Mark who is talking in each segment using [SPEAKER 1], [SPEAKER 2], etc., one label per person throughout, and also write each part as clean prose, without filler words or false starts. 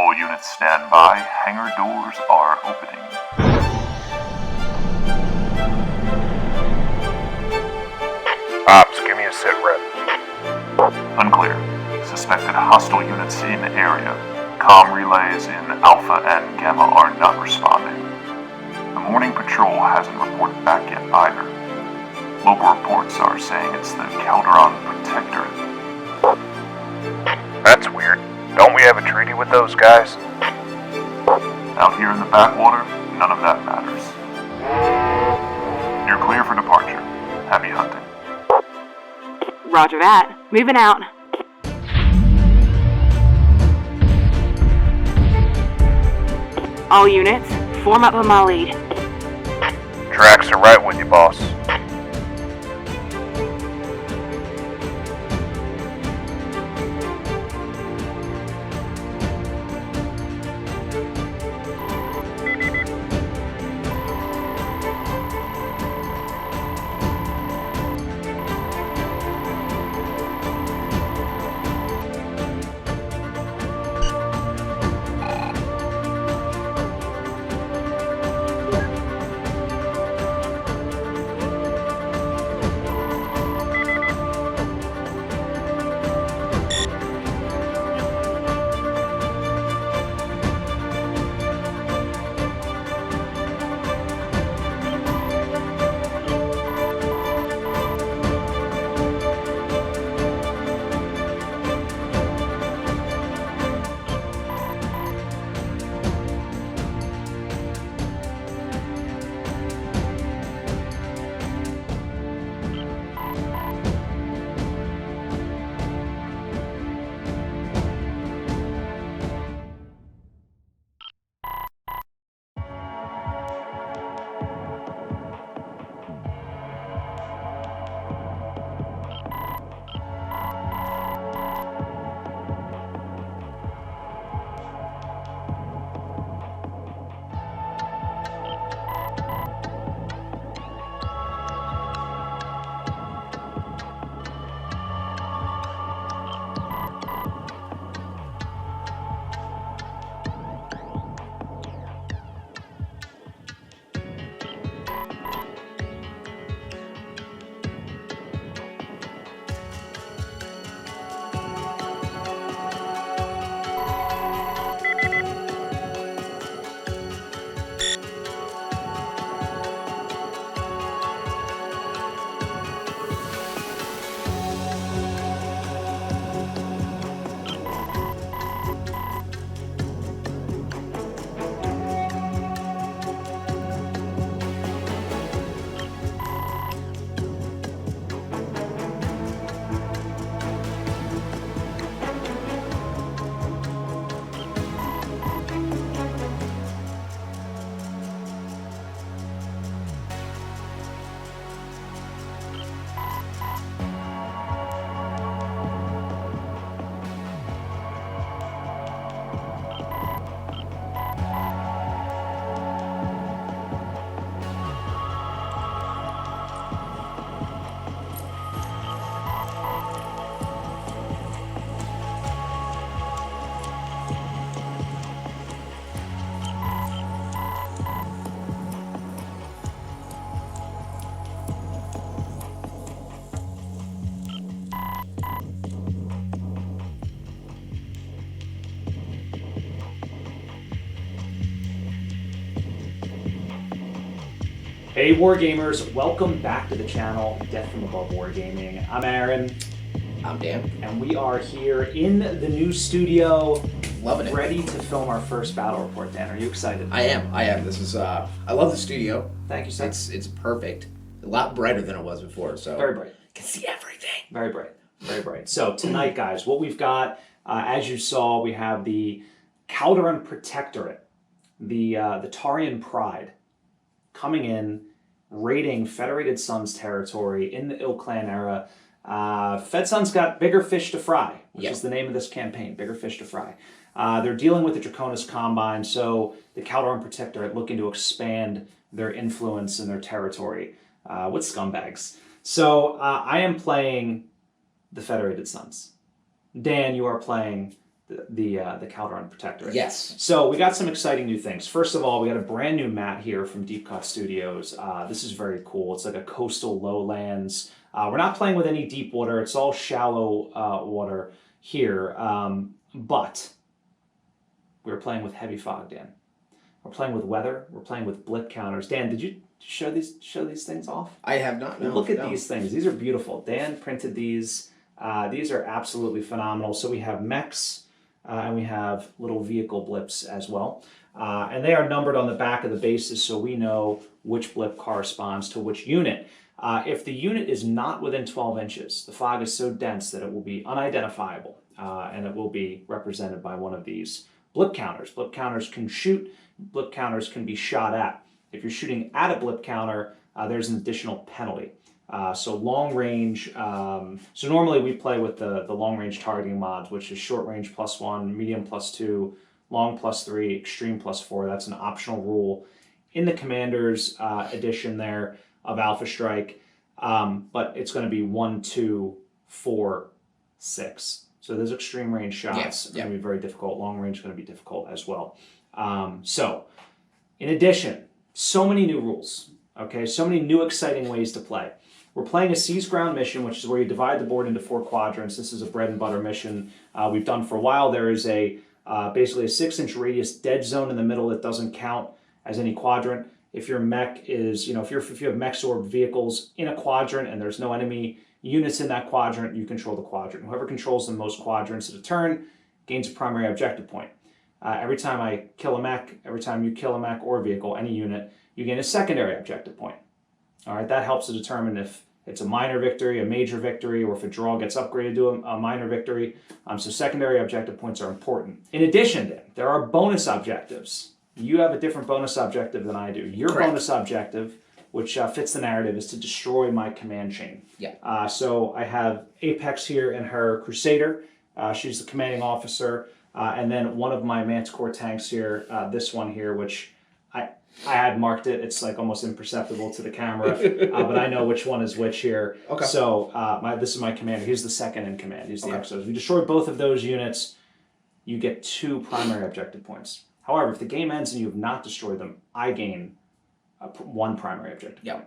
[SPEAKER 1] All units stand by. Hangar doors are opening.
[SPEAKER 2] Ops, give me a sit rep.
[SPEAKER 1] Unclear. Suspected hostile units in area. Comm relays in Alpha and Gamma are not responding. The morning patrol hasn't reported back yet either. Local reports are saying it's the Calderon Protectorate.
[SPEAKER 2] That's weird. Don't we have a treaty with those guys?
[SPEAKER 1] Out here in the backwater, none of that matters. You're clear for departure. Happy hunting.
[SPEAKER 3] Roger that. Moving out. All units, form up on my lead.
[SPEAKER 2] Tracks are right with you, boss.
[SPEAKER 4] Hey Wargamers, welcome back to the channel, Death from Above Wargaming. I'm Aaron.
[SPEAKER 5] I'm Dan.
[SPEAKER 4] And we are here in the new studio.
[SPEAKER 5] Loving it.
[SPEAKER 4] Ready to film our first battle report. Dan, are you excited?
[SPEAKER 5] I am. This is, I love the studio.
[SPEAKER 4] Thank you, sir.
[SPEAKER 5] It's perfect. A lot brighter than it was before, so.
[SPEAKER 4] Very bright.
[SPEAKER 5] I can see everything.
[SPEAKER 4] Very bright. Very bright. So tonight, guys, what we've got, as you saw, we have the Calderon Protectorate, the Taurian Pride, coming in, raiding Federated Suns territory in the ilClan era. Fed Suns got bigger fish to fry, which is the name of this campaign, bigger fish to fry. They're dealing with the Draconis Combine, so the Calderon Protectorate looking to expand their influence in their territory with scumbags. So I am playing the Federated Suns. Dan, you are playing the Calderon Protectorate.
[SPEAKER 5] Yes.
[SPEAKER 4] So we got some exciting new things. First of all, we got a brand new map here from Deep Cut Studios. This is very cool. It's like a coastal lowlands. We're not playing with any deep water. It's all shallow water here. But we're playing with heavy fog, Dan. We're playing with weather. We're playing with blip counters. Dan, did you show these things off?
[SPEAKER 5] I have not. No,
[SPEAKER 4] Look at these things. These are beautiful. Dan printed these. These are absolutely phenomenal. So we have mechs and we have little vehicle blips as well. And they are numbered on the back of the bases so we know which blip corresponds to which unit. If the unit is not within 12 inches, the fog is so dense that it will be unidentifiable and it will be represented by one of these blip counters. Blip counters can shoot. Blip counters can be shot at. If you're shooting at a blip counter, there's an additional penalty. So long range, so normally we play with the long range targeting mods, which is short range +1, medium +2, long +3, extreme +4. That's an optional rule in the Commander's edition there of Alpha Strike. But it's going to be 1, 2, 4, 6. So those extreme range shots are going to be very difficult. Long range is going to be difficult as well. So in addition, so many new rules, okay? So many new exciting ways to play. We're playing a Seas Ground mission, which is where you divide the board into 4 quadrants. This is a bread and butter mission we've done for a while. There is basically a 6-inch radius dead zone in the middle that doesn't count as any quadrant. If your mech is, if you have mechs or vehicles in a quadrant and there's no enemy units in that quadrant, you control the quadrant. Whoever controls the most quadrants at a turn gains a primary objective point. Every time I kill a mech, every time you kill a mech or a vehicle, any unit, you gain a secondary objective point. All right, that helps to determine if it's a minor victory, a major victory, or if a draw gets upgraded to a minor victory. So secondary objective points are important. In addition, then, there are bonus objectives. You have a different bonus objective than I do. Your bonus objective, which fits the narrative, is to destroy my command chain.
[SPEAKER 5] Yeah.
[SPEAKER 4] So I have Apex here and her Crusader. She's the commanding officer. And then one of my Manticore tanks here, this one here, which I had marked it. It's like almost imperceptible to the camera, but I know which one is which here.
[SPEAKER 5] Okay.
[SPEAKER 4] So this is my commander. He's the second in command. He's the XO. If you destroy both of those units, you get 2 primary objective points. However, if the game ends and you have not destroyed them, I gain 1 primary objective point.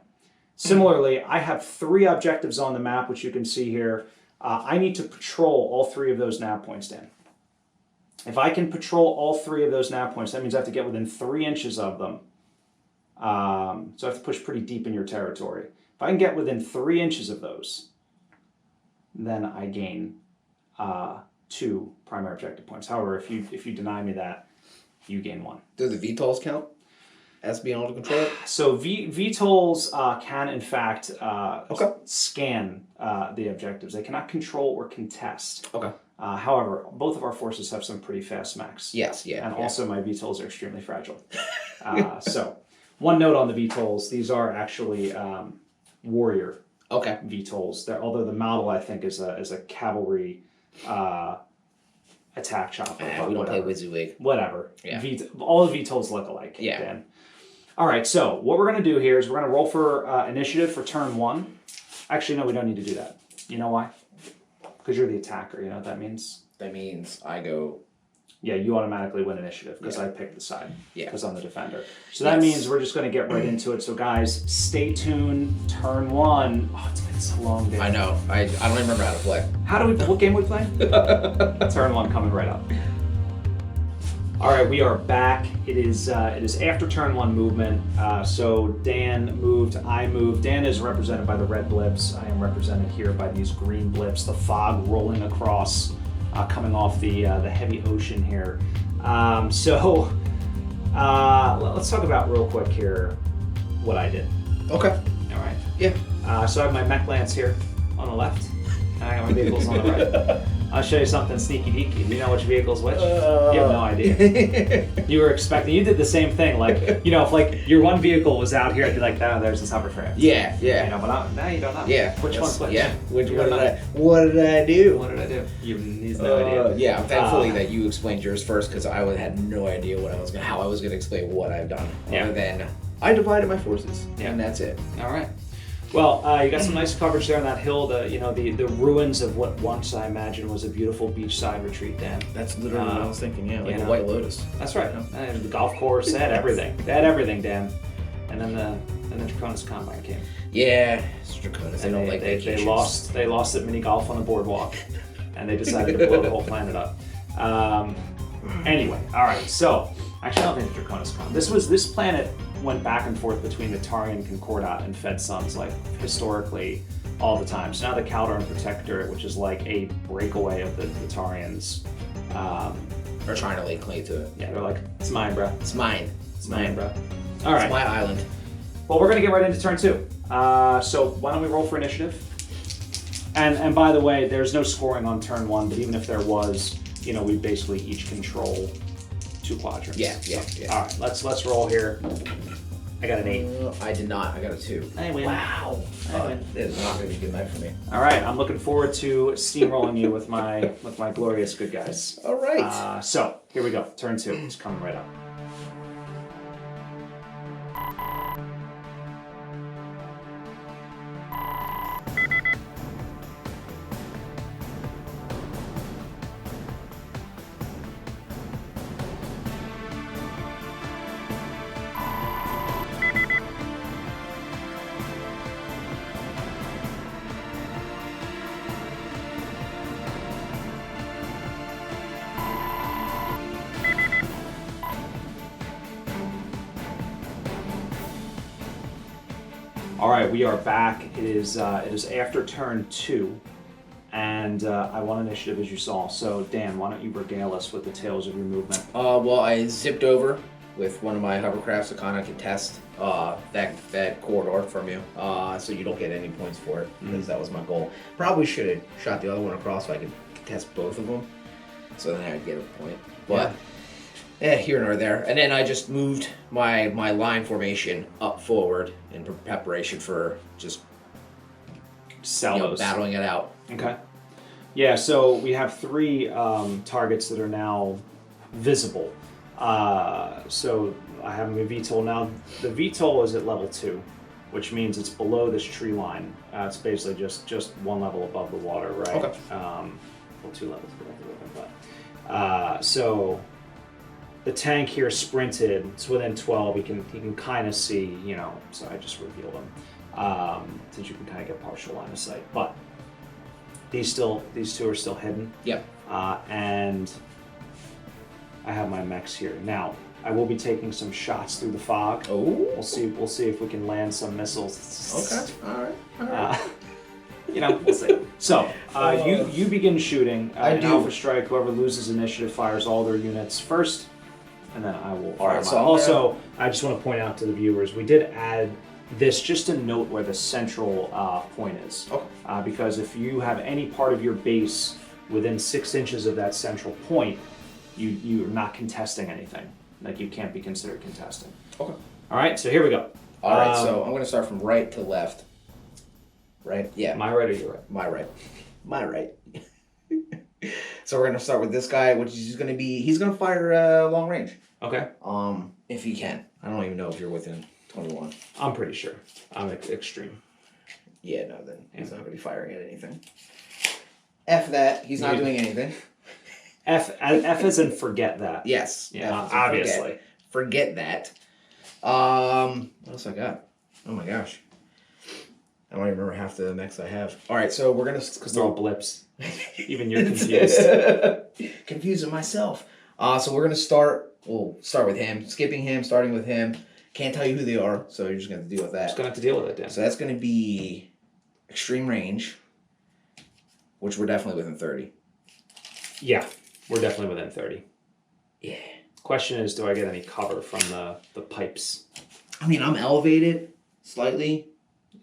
[SPEAKER 4] Similarly, I have 3 objectives on the map, which you can see here. I need to patrol all 3 of those nav points, Dan. If I can patrol all 3 of those nav points, that means I have to get within 3 inches of them. So I have to push pretty deep in your territory. If I can get within 3 inches of those, then I gain 2 primary objective points. However, if you deny me that, you gain 1.
[SPEAKER 5] Do the VTOLs count as being able to control it?
[SPEAKER 4] So VTOLs can, in fact, scan the objectives. They cannot control or contest.
[SPEAKER 5] Okay.
[SPEAKER 4] However, both of our forces have some pretty fast mechs.
[SPEAKER 5] Yes, yeah.
[SPEAKER 4] And also my VTOLs are extremely fragile. So, one note on the VTOLs, these are actually warrior VTOLs. Although the model, I think, is a cavalry attack chopper.
[SPEAKER 5] We don't play Wizzy League.
[SPEAKER 4] Whatever.
[SPEAKER 5] Yeah.
[SPEAKER 4] All the VTOLs look alike.
[SPEAKER 5] Yeah.
[SPEAKER 4] Dan. All right, so what we're going to do here is we're going to roll for initiative for turn 1. Actually, no, we don't need to do that. You know why? Because you're the attacker. You know what that means?
[SPEAKER 5] That means I go...
[SPEAKER 4] Yeah, you automatically win initiative because I picked the side.
[SPEAKER 5] Yeah.
[SPEAKER 4] Because I'm the defender. So that means we're just going to get right into it. So guys, stay tuned. Turn 1. Oh, it's been so long, Dan.
[SPEAKER 5] I know. I don't remember how to play.
[SPEAKER 4] What game we play? Turn 1 coming right up. All right, we are back. It is after turn 1 movement. So Dan moved, I moved. Dan is represented by the red blips. I am represented here by these green blips. The fog rolling across, coming off the heavy ocean here. Let's talk about real quick here what I did.
[SPEAKER 5] Okay.
[SPEAKER 4] All right.
[SPEAKER 5] Yeah.
[SPEAKER 4] So I have my mech lance here on the left, and I got my vehicles on the right. I'll show you something sneaky deaky. Do you know which vehicle's which? You have no idea. You were expecting, you did the same thing. Like, if your one vehicle was out here, I'd be like, oh, there's this hovercraft.
[SPEAKER 5] Yeah.
[SPEAKER 4] But now you don't know.
[SPEAKER 5] Yeah.
[SPEAKER 4] Which one's which?
[SPEAKER 5] Yeah.
[SPEAKER 4] What did
[SPEAKER 5] I do?
[SPEAKER 4] What did I do? He's no idea.
[SPEAKER 5] Yeah, thankfully that you explained yours first because I had no idea how I was going to explain what I've done.
[SPEAKER 4] Yeah.
[SPEAKER 5] Other than I divided my forces.
[SPEAKER 4] Yeah.
[SPEAKER 5] And that's it.
[SPEAKER 4] All right. Well, you got some nice coverage there on that hill. The ruins of what once I imagine was a beautiful beachside retreat, Dan.
[SPEAKER 5] That's literally what I was thinking. Yeah, like
[SPEAKER 4] you
[SPEAKER 5] a
[SPEAKER 4] know.
[SPEAKER 5] White Lotus.
[SPEAKER 4] That's right. And the golf course, they had everything. They had everything, Dan. And then the Draconis Combine came.
[SPEAKER 5] Yeah, it's Draconis. They don't like
[SPEAKER 4] they lost at mini golf on the boardwalk, and they decided to blow the whole planet up. Anyway, all right. So actually, I don't think the Draconis Combine. This planet went back and forth between the Taurian Concordat and Fed Suns, like historically all the time. So now the Calderon Protectorate, which is like a breakaway of the Taurians,
[SPEAKER 5] They're trying to lay claim to it.
[SPEAKER 4] yeah, they're like, it's mine, bro.
[SPEAKER 5] It's mine.
[SPEAKER 4] It's mine, bro. All right.
[SPEAKER 5] It's my island.
[SPEAKER 4] Well, we're gonna get right into turn 2. So why don't we roll for initiative? And by the way, there's no scoring on turn 1, but even if there was, we basically each control 2 quadrants.
[SPEAKER 5] Yeah.
[SPEAKER 4] All right, let's roll here. I got an 8.
[SPEAKER 5] I did not. I got a 2.
[SPEAKER 4] I win.
[SPEAKER 5] Wow.
[SPEAKER 4] I win.
[SPEAKER 5] It is not going to be a good night for me.
[SPEAKER 4] All right, I'm looking forward to steamrolling you with my glorious good guys.
[SPEAKER 5] All right.
[SPEAKER 4] So here we go. Turn 2. It's coming right up. All right, we are back. It is after turn 2, and I won initiative as you saw. So Dan, why don't you regale us with the tales of your movement?
[SPEAKER 5] Well, I zipped over with one of my hovercrafts to kind of contest that corridor from you, so you don't get any points for it, because that was my goal. Probably should have shot the other one across so I could contest both of them, so then I'd get a point. But here nor there. And then I just moved my line formation up forward in preparation for just battling it out.
[SPEAKER 4] Okay. Yeah, so we have 3 targets that are now visible. So I have my VTOL now. The VTOL is at level 2, which means it's below this tree line. It's basically just 1 level above the water, right?
[SPEAKER 5] Okay.
[SPEAKER 4] Well, 2 levels above the water, but so the tank here sprinted. It's within 12. He can kind of see, So I just revealed him, since you can kind of get partial line of sight. But these 2 are still hidden.
[SPEAKER 5] Yep.
[SPEAKER 4] And I have my mechs here. Now, I will be taking some shots through the fog.
[SPEAKER 5] Oh.
[SPEAKER 4] We'll see if we can land some missiles.
[SPEAKER 5] Okay. All right.
[SPEAKER 4] We'll see. So, you begin shooting.
[SPEAKER 5] I do.
[SPEAKER 4] Alpha Strike. Whoever loses initiative fires all their units first, and then I will fire mine.
[SPEAKER 5] So
[SPEAKER 4] also, I just want to point out to the viewers, we did add this just to note where the central point is.
[SPEAKER 5] Okay.
[SPEAKER 4] Because if you have any part of your base within 6 inches of that central point, you're not contesting anything. Like, you can't be considered contesting.
[SPEAKER 5] Okay.
[SPEAKER 4] All right, so here we go.
[SPEAKER 5] All right, so I'm going to start from right to left. Right? Yeah.
[SPEAKER 4] My right or your right?
[SPEAKER 5] My right. My right. So we're going to start with this guy, which is going to be, he's going to fire long range.
[SPEAKER 4] Okay.
[SPEAKER 5] If he can. I don't even know if you're within 21.
[SPEAKER 4] I'm pretty sure. I'm extreme.
[SPEAKER 5] Yeah, no, then he's not going to be firing at anything. F that. He's not doing anything.
[SPEAKER 4] F as in forget that.
[SPEAKER 5] Yes.
[SPEAKER 4] Yeah, obviously.
[SPEAKER 5] Forget that. What else I got? Oh my gosh. I don't even remember half the mechs I have. All right, so we're going to...
[SPEAKER 4] Because they're all blips. Even you're confused.
[SPEAKER 5] Confusing myself. So we're going to start... We'll start with him. Skipping him, starting with him. Can't tell you who they are, so you're just going to deal with that.
[SPEAKER 4] Just going to have to deal with it, Dan.
[SPEAKER 5] So that's going to be extreme range, which we're definitely within 30.
[SPEAKER 4] Yeah, we're definitely within 30.
[SPEAKER 5] Yeah.
[SPEAKER 4] Question is, do I get any cover from the pipes?
[SPEAKER 5] I mean, I'm elevated slightly,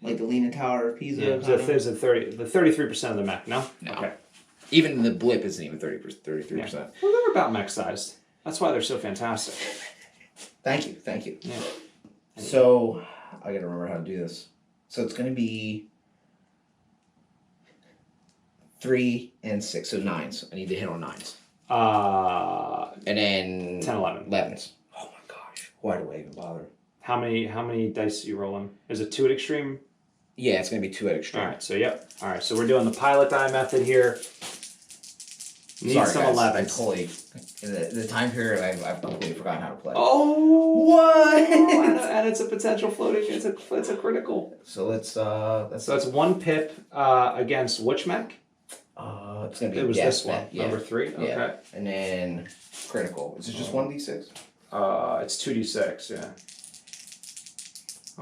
[SPEAKER 5] like the Leaning Tower of Pisa.
[SPEAKER 4] Yeah, there's the 33% of the mech, no?
[SPEAKER 5] No.
[SPEAKER 4] Okay.
[SPEAKER 5] Even the blip isn't even 33%.
[SPEAKER 4] Yeah. Well, they're about mech sized. That's why they're so fantastic.
[SPEAKER 5] Thank you.
[SPEAKER 4] Yeah.
[SPEAKER 5] So, I gotta remember how to do this. So it's gonna be 3 and 6, so 9s. I need to hit on 9s. And then
[SPEAKER 4] 10, 11.
[SPEAKER 5] 11s. Oh my gosh. Why do I even bother?
[SPEAKER 4] How many dice are you rolling? Is it 2 at extreme?
[SPEAKER 5] Yeah, it's going to be 2 at
[SPEAKER 4] All
[SPEAKER 5] extreme.
[SPEAKER 4] right, so yep. All right, so we're doing the pilot die method here. Need
[SPEAKER 5] Sorry,
[SPEAKER 4] some
[SPEAKER 5] guys,
[SPEAKER 4] 11s.
[SPEAKER 5] I totally, in the time period, I've completely forgotten how to play.
[SPEAKER 4] Oh,
[SPEAKER 5] What?
[SPEAKER 4] and it's a potential floating. It's a critical.
[SPEAKER 5] So let's
[SPEAKER 4] So it's 1 pip against which mech?
[SPEAKER 5] it's gonna be.
[SPEAKER 4] It was this one,
[SPEAKER 5] yeah.
[SPEAKER 4] number 3.
[SPEAKER 5] Yeah.
[SPEAKER 4] Okay.
[SPEAKER 5] And then critical. Is it just 1d6?
[SPEAKER 4] It's 2d6. Yeah.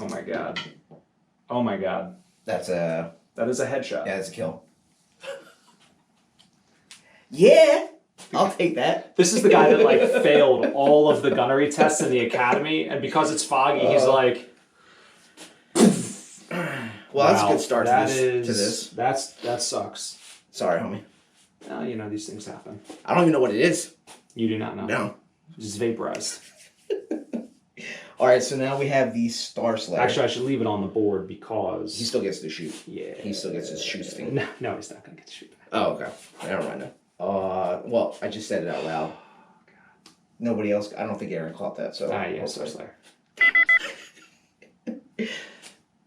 [SPEAKER 4] Oh my god. Oh my god.
[SPEAKER 5] That's a.
[SPEAKER 4] That is a headshot.
[SPEAKER 5] Yeah, that's a kill. Yeah, I'll take that.
[SPEAKER 4] This is the guy that like failed all of the gunnery tests in the academy, and because it's foggy, he's like.
[SPEAKER 5] Well, that's a
[SPEAKER 4] Wow,
[SPEAKER 5] good start
[SPEAKER 4] that
[SPEAKER 5] to this.
[SPEAKER 4] That sucks.
[SPEAKER 5] Sorry, homie.
[SPEAKER 4] You know these things happen.
[SPEAKER 5] I don't even know what it is.
[SPEAKER 4] You do not know.
[SPEAKER 5] No.
[SPEAKER 4] Just vaporized.
[SPEAKER 5] All right, so now we have the Star Slayer.
[SPEAKER 4] Actually, I should leave it on the board because
[SPEAKER 5] He still gets to shoot.
[SPEAKER 4] yeah,
[SPEAKER 5] He still gets his shoot thing.
[SPEAKER 4] No, he's not gonna get to shoot back.
[SPEAKER 5] Oh, okay. Never mind then. Well, I just said it out loud. Nobody else. I don't think Aaron caught that. So.
[SPEAKER 4] Yeah, Star Slayer.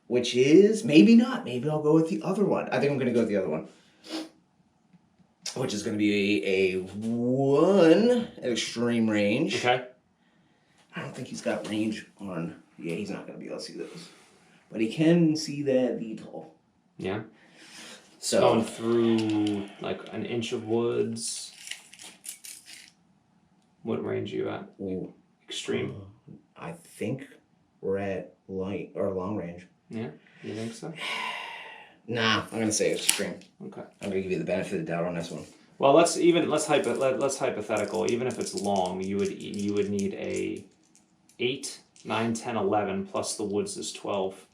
[SPEAKER 5] Which is maybe not. Maybe I'll go with the other one. I think I'm gonna go with the other one. Which is gonna be a 1 at extreme range.
[SPEAKER 4] Okay.
[SPEAKER 5] I don't think he's got range on. Yeah, he's not gonna be able to see those, but he can see that VTOL.
[SPEAKER 4] Yeah.
[SPEAKER 5] So
[SPEAKER 4] Going through like an inch of woods. What range are you at?
[SPEAKER 5] ooh,
[SPEAKER 4] Extreme.
[SPEAKER 5] I think we're at light or long range.
[SPEAKER 4] Yeah. You think so?
[SPEAKER 5] Nah, I'm gonna say extreme.
[SPEAKER 4] Okay.
[SPEAKER 5] I'm gonna give you the benefit of the doubt on this one.
[SPEAKER 4] Well, let's hypothetical. Even if it's long, you would need a 8, 9, 10, 11 plus the woods is 12.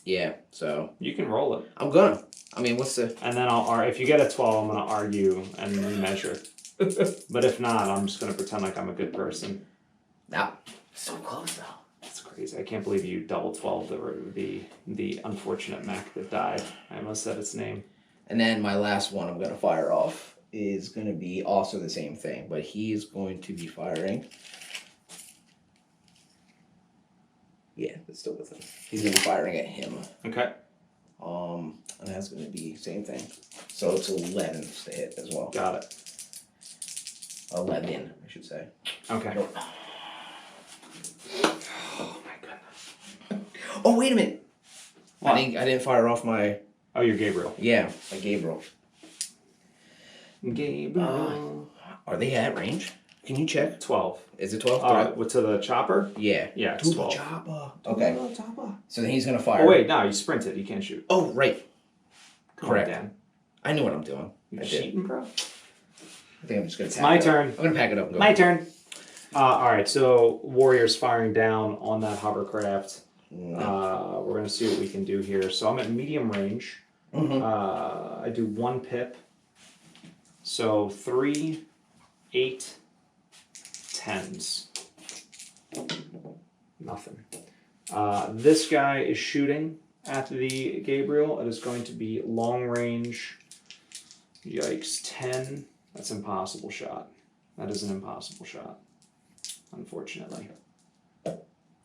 [SPEAKER 5] Yeah, so
[SPEAKER 4] You can roll it.
[SPEAKER 5] I'm gonna. I mean, what's the?
[SPEAKER 4] And then if you get a 12, I'm going to argue and remeasure. But if not, I'm just going to pretend like I'm a good person.
[SPEAKER 5] Nah, so close though.
[SPEAKER 4] That's crazy. I can't believe you double 12 the unfortunate mech that died. I almost said its name.
[SPEAKER 5] And then my last one I'm gonna fire off is gonna be also the same thing, but he is going to be firing. Yeah, it's still with him. He's gonna be firing at him.
[SPEAKER 4] Okay.
[SPEAKER 5] And that's gonna be same thing. So it's 11 to hit as well.
[SPEAKER 4] Got it.
[SPEAKER 5] 11, I should say.
[SPEAKER 4] Okay.
[SPEAKER 5] Nope.
[SPEAKER 4] Oh my goodness.
[SPEAKER 5] Oh wait a minute.
[SPEAKER 4] What?
[SPEAKER 5] I didn't fire off my
[SPEAKER 4] Oh, you're Gabriel.
[SPEAKER 5] my Gabriel.
[SPEAKER 4] Gabriel.
[SPEAKER 5] Are they at range? Can you check?
[SPEAKER 4] 12.
[SPEAKER 5] Is it 12?
[SPEAKER 4] To the chopper?
[SPEAKER 5] Yeah.
[SPEAKER 4] Yeah, it's
[SPEAKER 5] To the
[SPEAKER 4] 12.
[SPEAKER 5] chopper. Okay. So then he's gonna fire.
[SPEAKER 4] Oh wait, no, you sprinted. You can't shoot.
[SPEAKER 5] Oh right.
[SPEAKER 4] Come
[SPEAKER 5] Correct.
[SPEAKER 4] on, Dan.
[SPEAKER 5] I knew what I'm doing.
[SPEAKER 4] You
[SPEAKER 5] I did.
[SPEAKER 4] cheating, bro?
[SPEAKER 5] I think I'm just gonna.
[SPEAKER 4] It's
[SPEAKER 5] pack
[SPEAKER 4] my
[SPEAKER 5] it up.
[SPEAKER 4] turn.
[SPEAKER 5] I'm gonna pack it up and go.
[SPEAKER 4] My turn. All right, so Warriors firing down on that hovercraft.
[SPEAKER 5] No.
[SPEAKER 4] We're gonna see what we can do here. So I'm at medium range.
[SPEAKER 5] Mhm.
[SPEAKER 4] I do 1 pip. So 3, 8, 10s. Nothing. This guy is shooting at the Gabriel. It is going to be long range. Yikes, 10. That's an impossible shot. That is an impossible shot, unfortunately.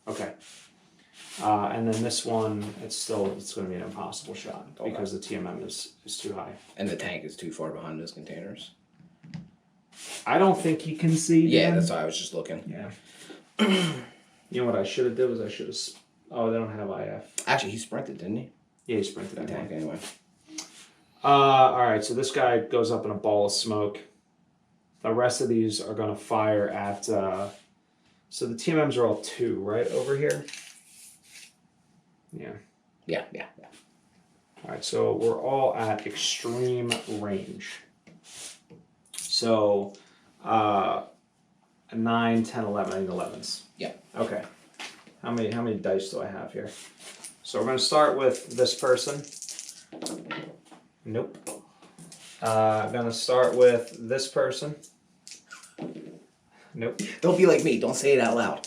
[SPEAKER 4] Okay. And then this one, it's going to be an impossible shot because the TMM is too high.
[SPEAKER 5] And the tank is too far behind those containers.
[SPEAKER 4] I don't think he can see.
[SPEAKER 5] Yeah,
[SPEAKER 4] Dan.
[SPEAKER 5] that's why I was just looking.
[SPEAKER 4] Yeah. You know what I should have did was I should have. Oh, they don't have IF.
[SPEAKER 5] Actually, he sprinted, didn't he?
[SPEAKER 4] Yeah, he sprinted.
[SPEAKER 5] The tank, anyway.
[SPEAKER 4] All right, so this guy goes up in a ball of smoke. The rest of these are going to fire at. So the TMMs are all 2, right over here. Yeah.
[SPEAKER 5] Yeah.
[SPEAKER 4] All right, so we're all at extreme range. So, 9, 10, 11. I need 11s.
[SPEAKER 5] Yeah.
[SPEAKER 4] Okay. How many dice do I have here? So we're going to start with this person. Nope. I'm going to start with this person. Nope.
[SPEAKER 5] Don't be like me. Don't say it out loud.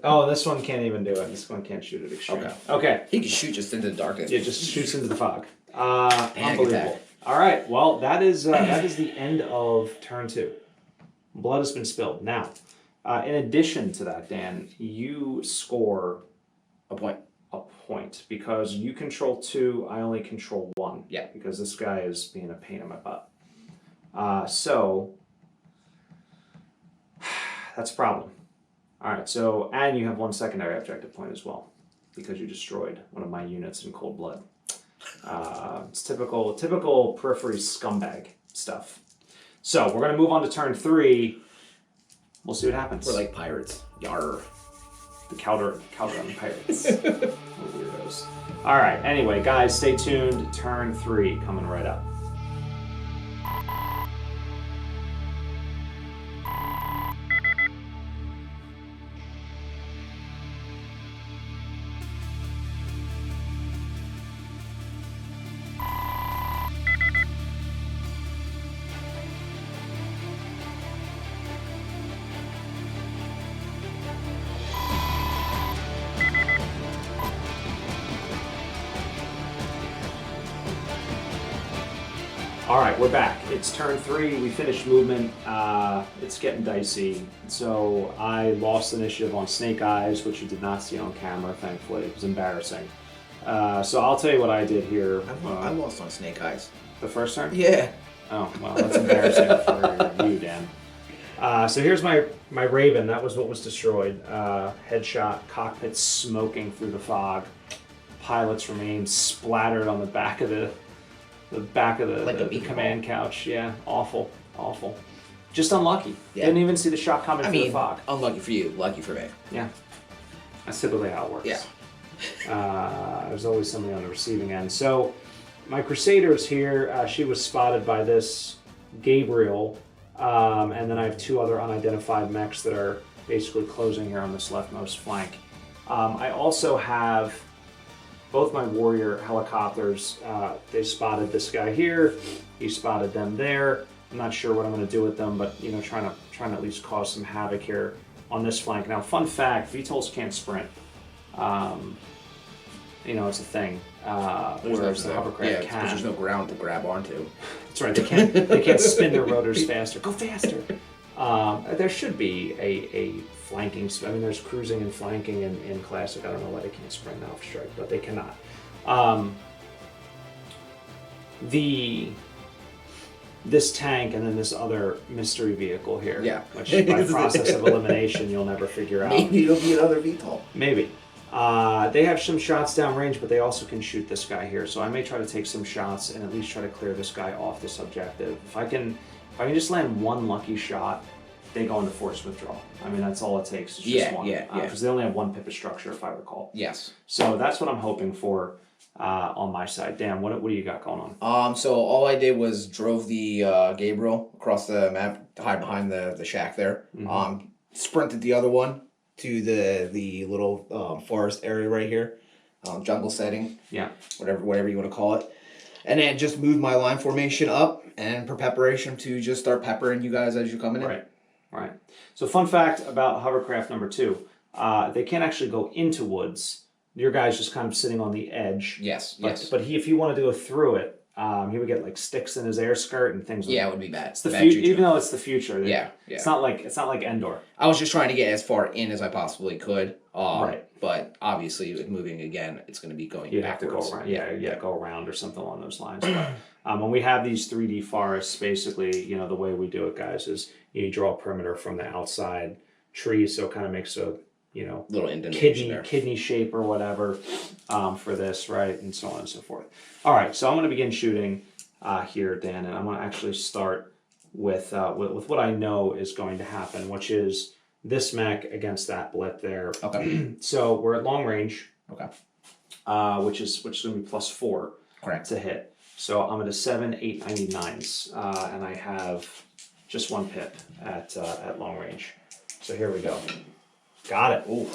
[SPEAKER 4] Oh, this one can't even do it. This one can't shoot at extreme.
[SPEAKER 5] Okay.
[SPEAKER 4] Okay.
[SPEAKER 5] He can shoot just into the darkness.
[SPEAKER 4] It just shoots into the fog.
[SPEAKER 5] Panic
[SPEAKER 4] Unbelievable.
[SPEAKER 5] attack.
[SPEAKER 4] All right. Well, that is the end of turn 2. Blood has been spilled. Now, in addition to that, Dan, you score
[SPEAKER 5] A point.
[SPEAKER 4] a point because you control 2, I only control 1.
[SPEAKER 5] Yeah.
[SPEAKER 4] Because this guy is being a pain in my butt. So that's a problem. All right, so, and you have 1 secondary objective point as well because you destroyed one of my units in cold blood. It's typical periphery scumbag stuff. So we're going to move on to turn 3. We'll see what happens.
[SPEAKER 5] We're like pirates. Yarr.
[SPEAKER 4] The Calderon Pirates. What weirdos. All right, anyway, guys, stay tuned. Turn 3 coming right up. All right, we're back. It's turn 3. We finished movement. It's getting dicey. So I lost initiative on Snake Eyes, which you did not see on camera, thankfully. It was embarrassing. So I'll tell you what I did here.
[SPEAKER 5] I lost on Snake Eyes.
[SPEAKER 4] The first turn?
[SPEAKER 5] Yeah.
[SPEAKER 4] Oh, well, that's embarrassing for you, Dan. So here's my Raven. That was what was destroyed. Headshot, cockpit smoking through the fog. Pilots remain splattered on the back of the
[SPEAKER 5] Like
[SPEAKER 4] the command couch. Yeah, awful. Just unlucky.
[SPEAKER 5] Yeah.
[SPEAKER 4] Didn't even see the shot coming through the fog.
[SPEAKER 5] Unlucky for you, lucky for me.
[SPEAKER 4] Yeah, that's typically how it works.
[SPEAKER 5] Yeah.
[SPEAKER 4] There's always somebody on the receiving end. So my Crusaders here, she was spotted by this Gabriel, and then I have 2 other unidentified mechs that are basically closing here on this leftmost flank. I also have both my warrior helicopters. They spotted this guy here. He spotted them there. I'm not sure what I'm going to do with them, but trying to at least cause some havoc here on this flank. Now, fun fact: VTOLs can't sprint. It's a thing. Whereas the hovercraft can.
[SPEAKER 5] Because there's no ground to grab onto.
[SPEAKER 4] That's right. They can't spin their rotors faster. Go faster. There should be a flanking. I mean, there's cruising and flanking in Classic. I don't know why they can't sprint off strike, but they cannot. This tank and then this other mystery vehicle here.
[SPEAKER 5] Yeah.
[SPEAKER 4] Which by process of elimination you'll never figure out.
[SPEAKER 5] Maybe it'll be another VTOL.
[SPEAKER 4] Maybe. They have some shots downrange, but they also can shoot this guy here. So I may try to take some shots and at least try to clear this guy off this objective. If I can just land 1 lucky shot, they go into force withdrawal. I mean, that's all it takes. It's just one. Because they only have 1 pip of structure, if I recall.
[SPEAKER 5] Yes.
[SPEAKER 4] So that's what I'm hoping for on my side. Dan, what do you got going on?
[SPEAKER 5] So all I did was drove the Gabriel across the map to hide behind the shack there. Mm-hmm. Sprinted the other one to the little forest area right here, jungle setting.
[SPEAKER 4] Yeah.
[SPEAKER 5] Whatever you want to call it. And then just moved my line formation up and preparation to just start peppering you guys as you're coming in.
[SPEAKER 4] Right. So fun fact about hovercraft number 2, they can't actually go into woods. Your guy's just kind of sitting on the edge.
[SPEAKER 5] Yes.
[SPEAKER 4] But if you wanted to go through it, he would get like sticks in his air skirt and things.
[SPEAKER 5] Yeah, it would be bad.
[SPEAKER 4] It's the future, even though it's the future.
[SPEAKER 5] Yeah.
[SPEAKER 4] It's not like Endor.
[SPEAKER 5] I was just trying to get as far in as I possibly could.
[SPEAKER 4] Right.
[SPEAKER 5] But obviously, with moving again, it's going to be going
[SPEAKER 4] You'd
[SPEAKER 5] backwards.
[SPEAKER 4] have to go around. Go around or something along those lines. But when we have these 3D forests, basically, the way we do it, guys, is you draw a perimeter from the outside trees, so it kind of makes a
[SPEAKER 5] little indentation there.
[SPEAKER 4] Kidney shape or whatever for this, right, and so on and so forth. All right, so I'm going to begin shooting here, Dan, and I'm going to actually start with what I know is going to happen, which is this mech against that blip there.
[SPEAKER 5] Okay.
[SPEAKER 4] So we're at long range.
[SPEAKER 5] Okay.
[SPEAKER 4] Which is going to be +4.
[SPEAKER 5] Correct.
[SPEAKER 4] To hit. So I'm at a 7, 8, 99s, and I have just 1 pip at long range. So here we go. Got it.
[SPEAKER 5] Ooh.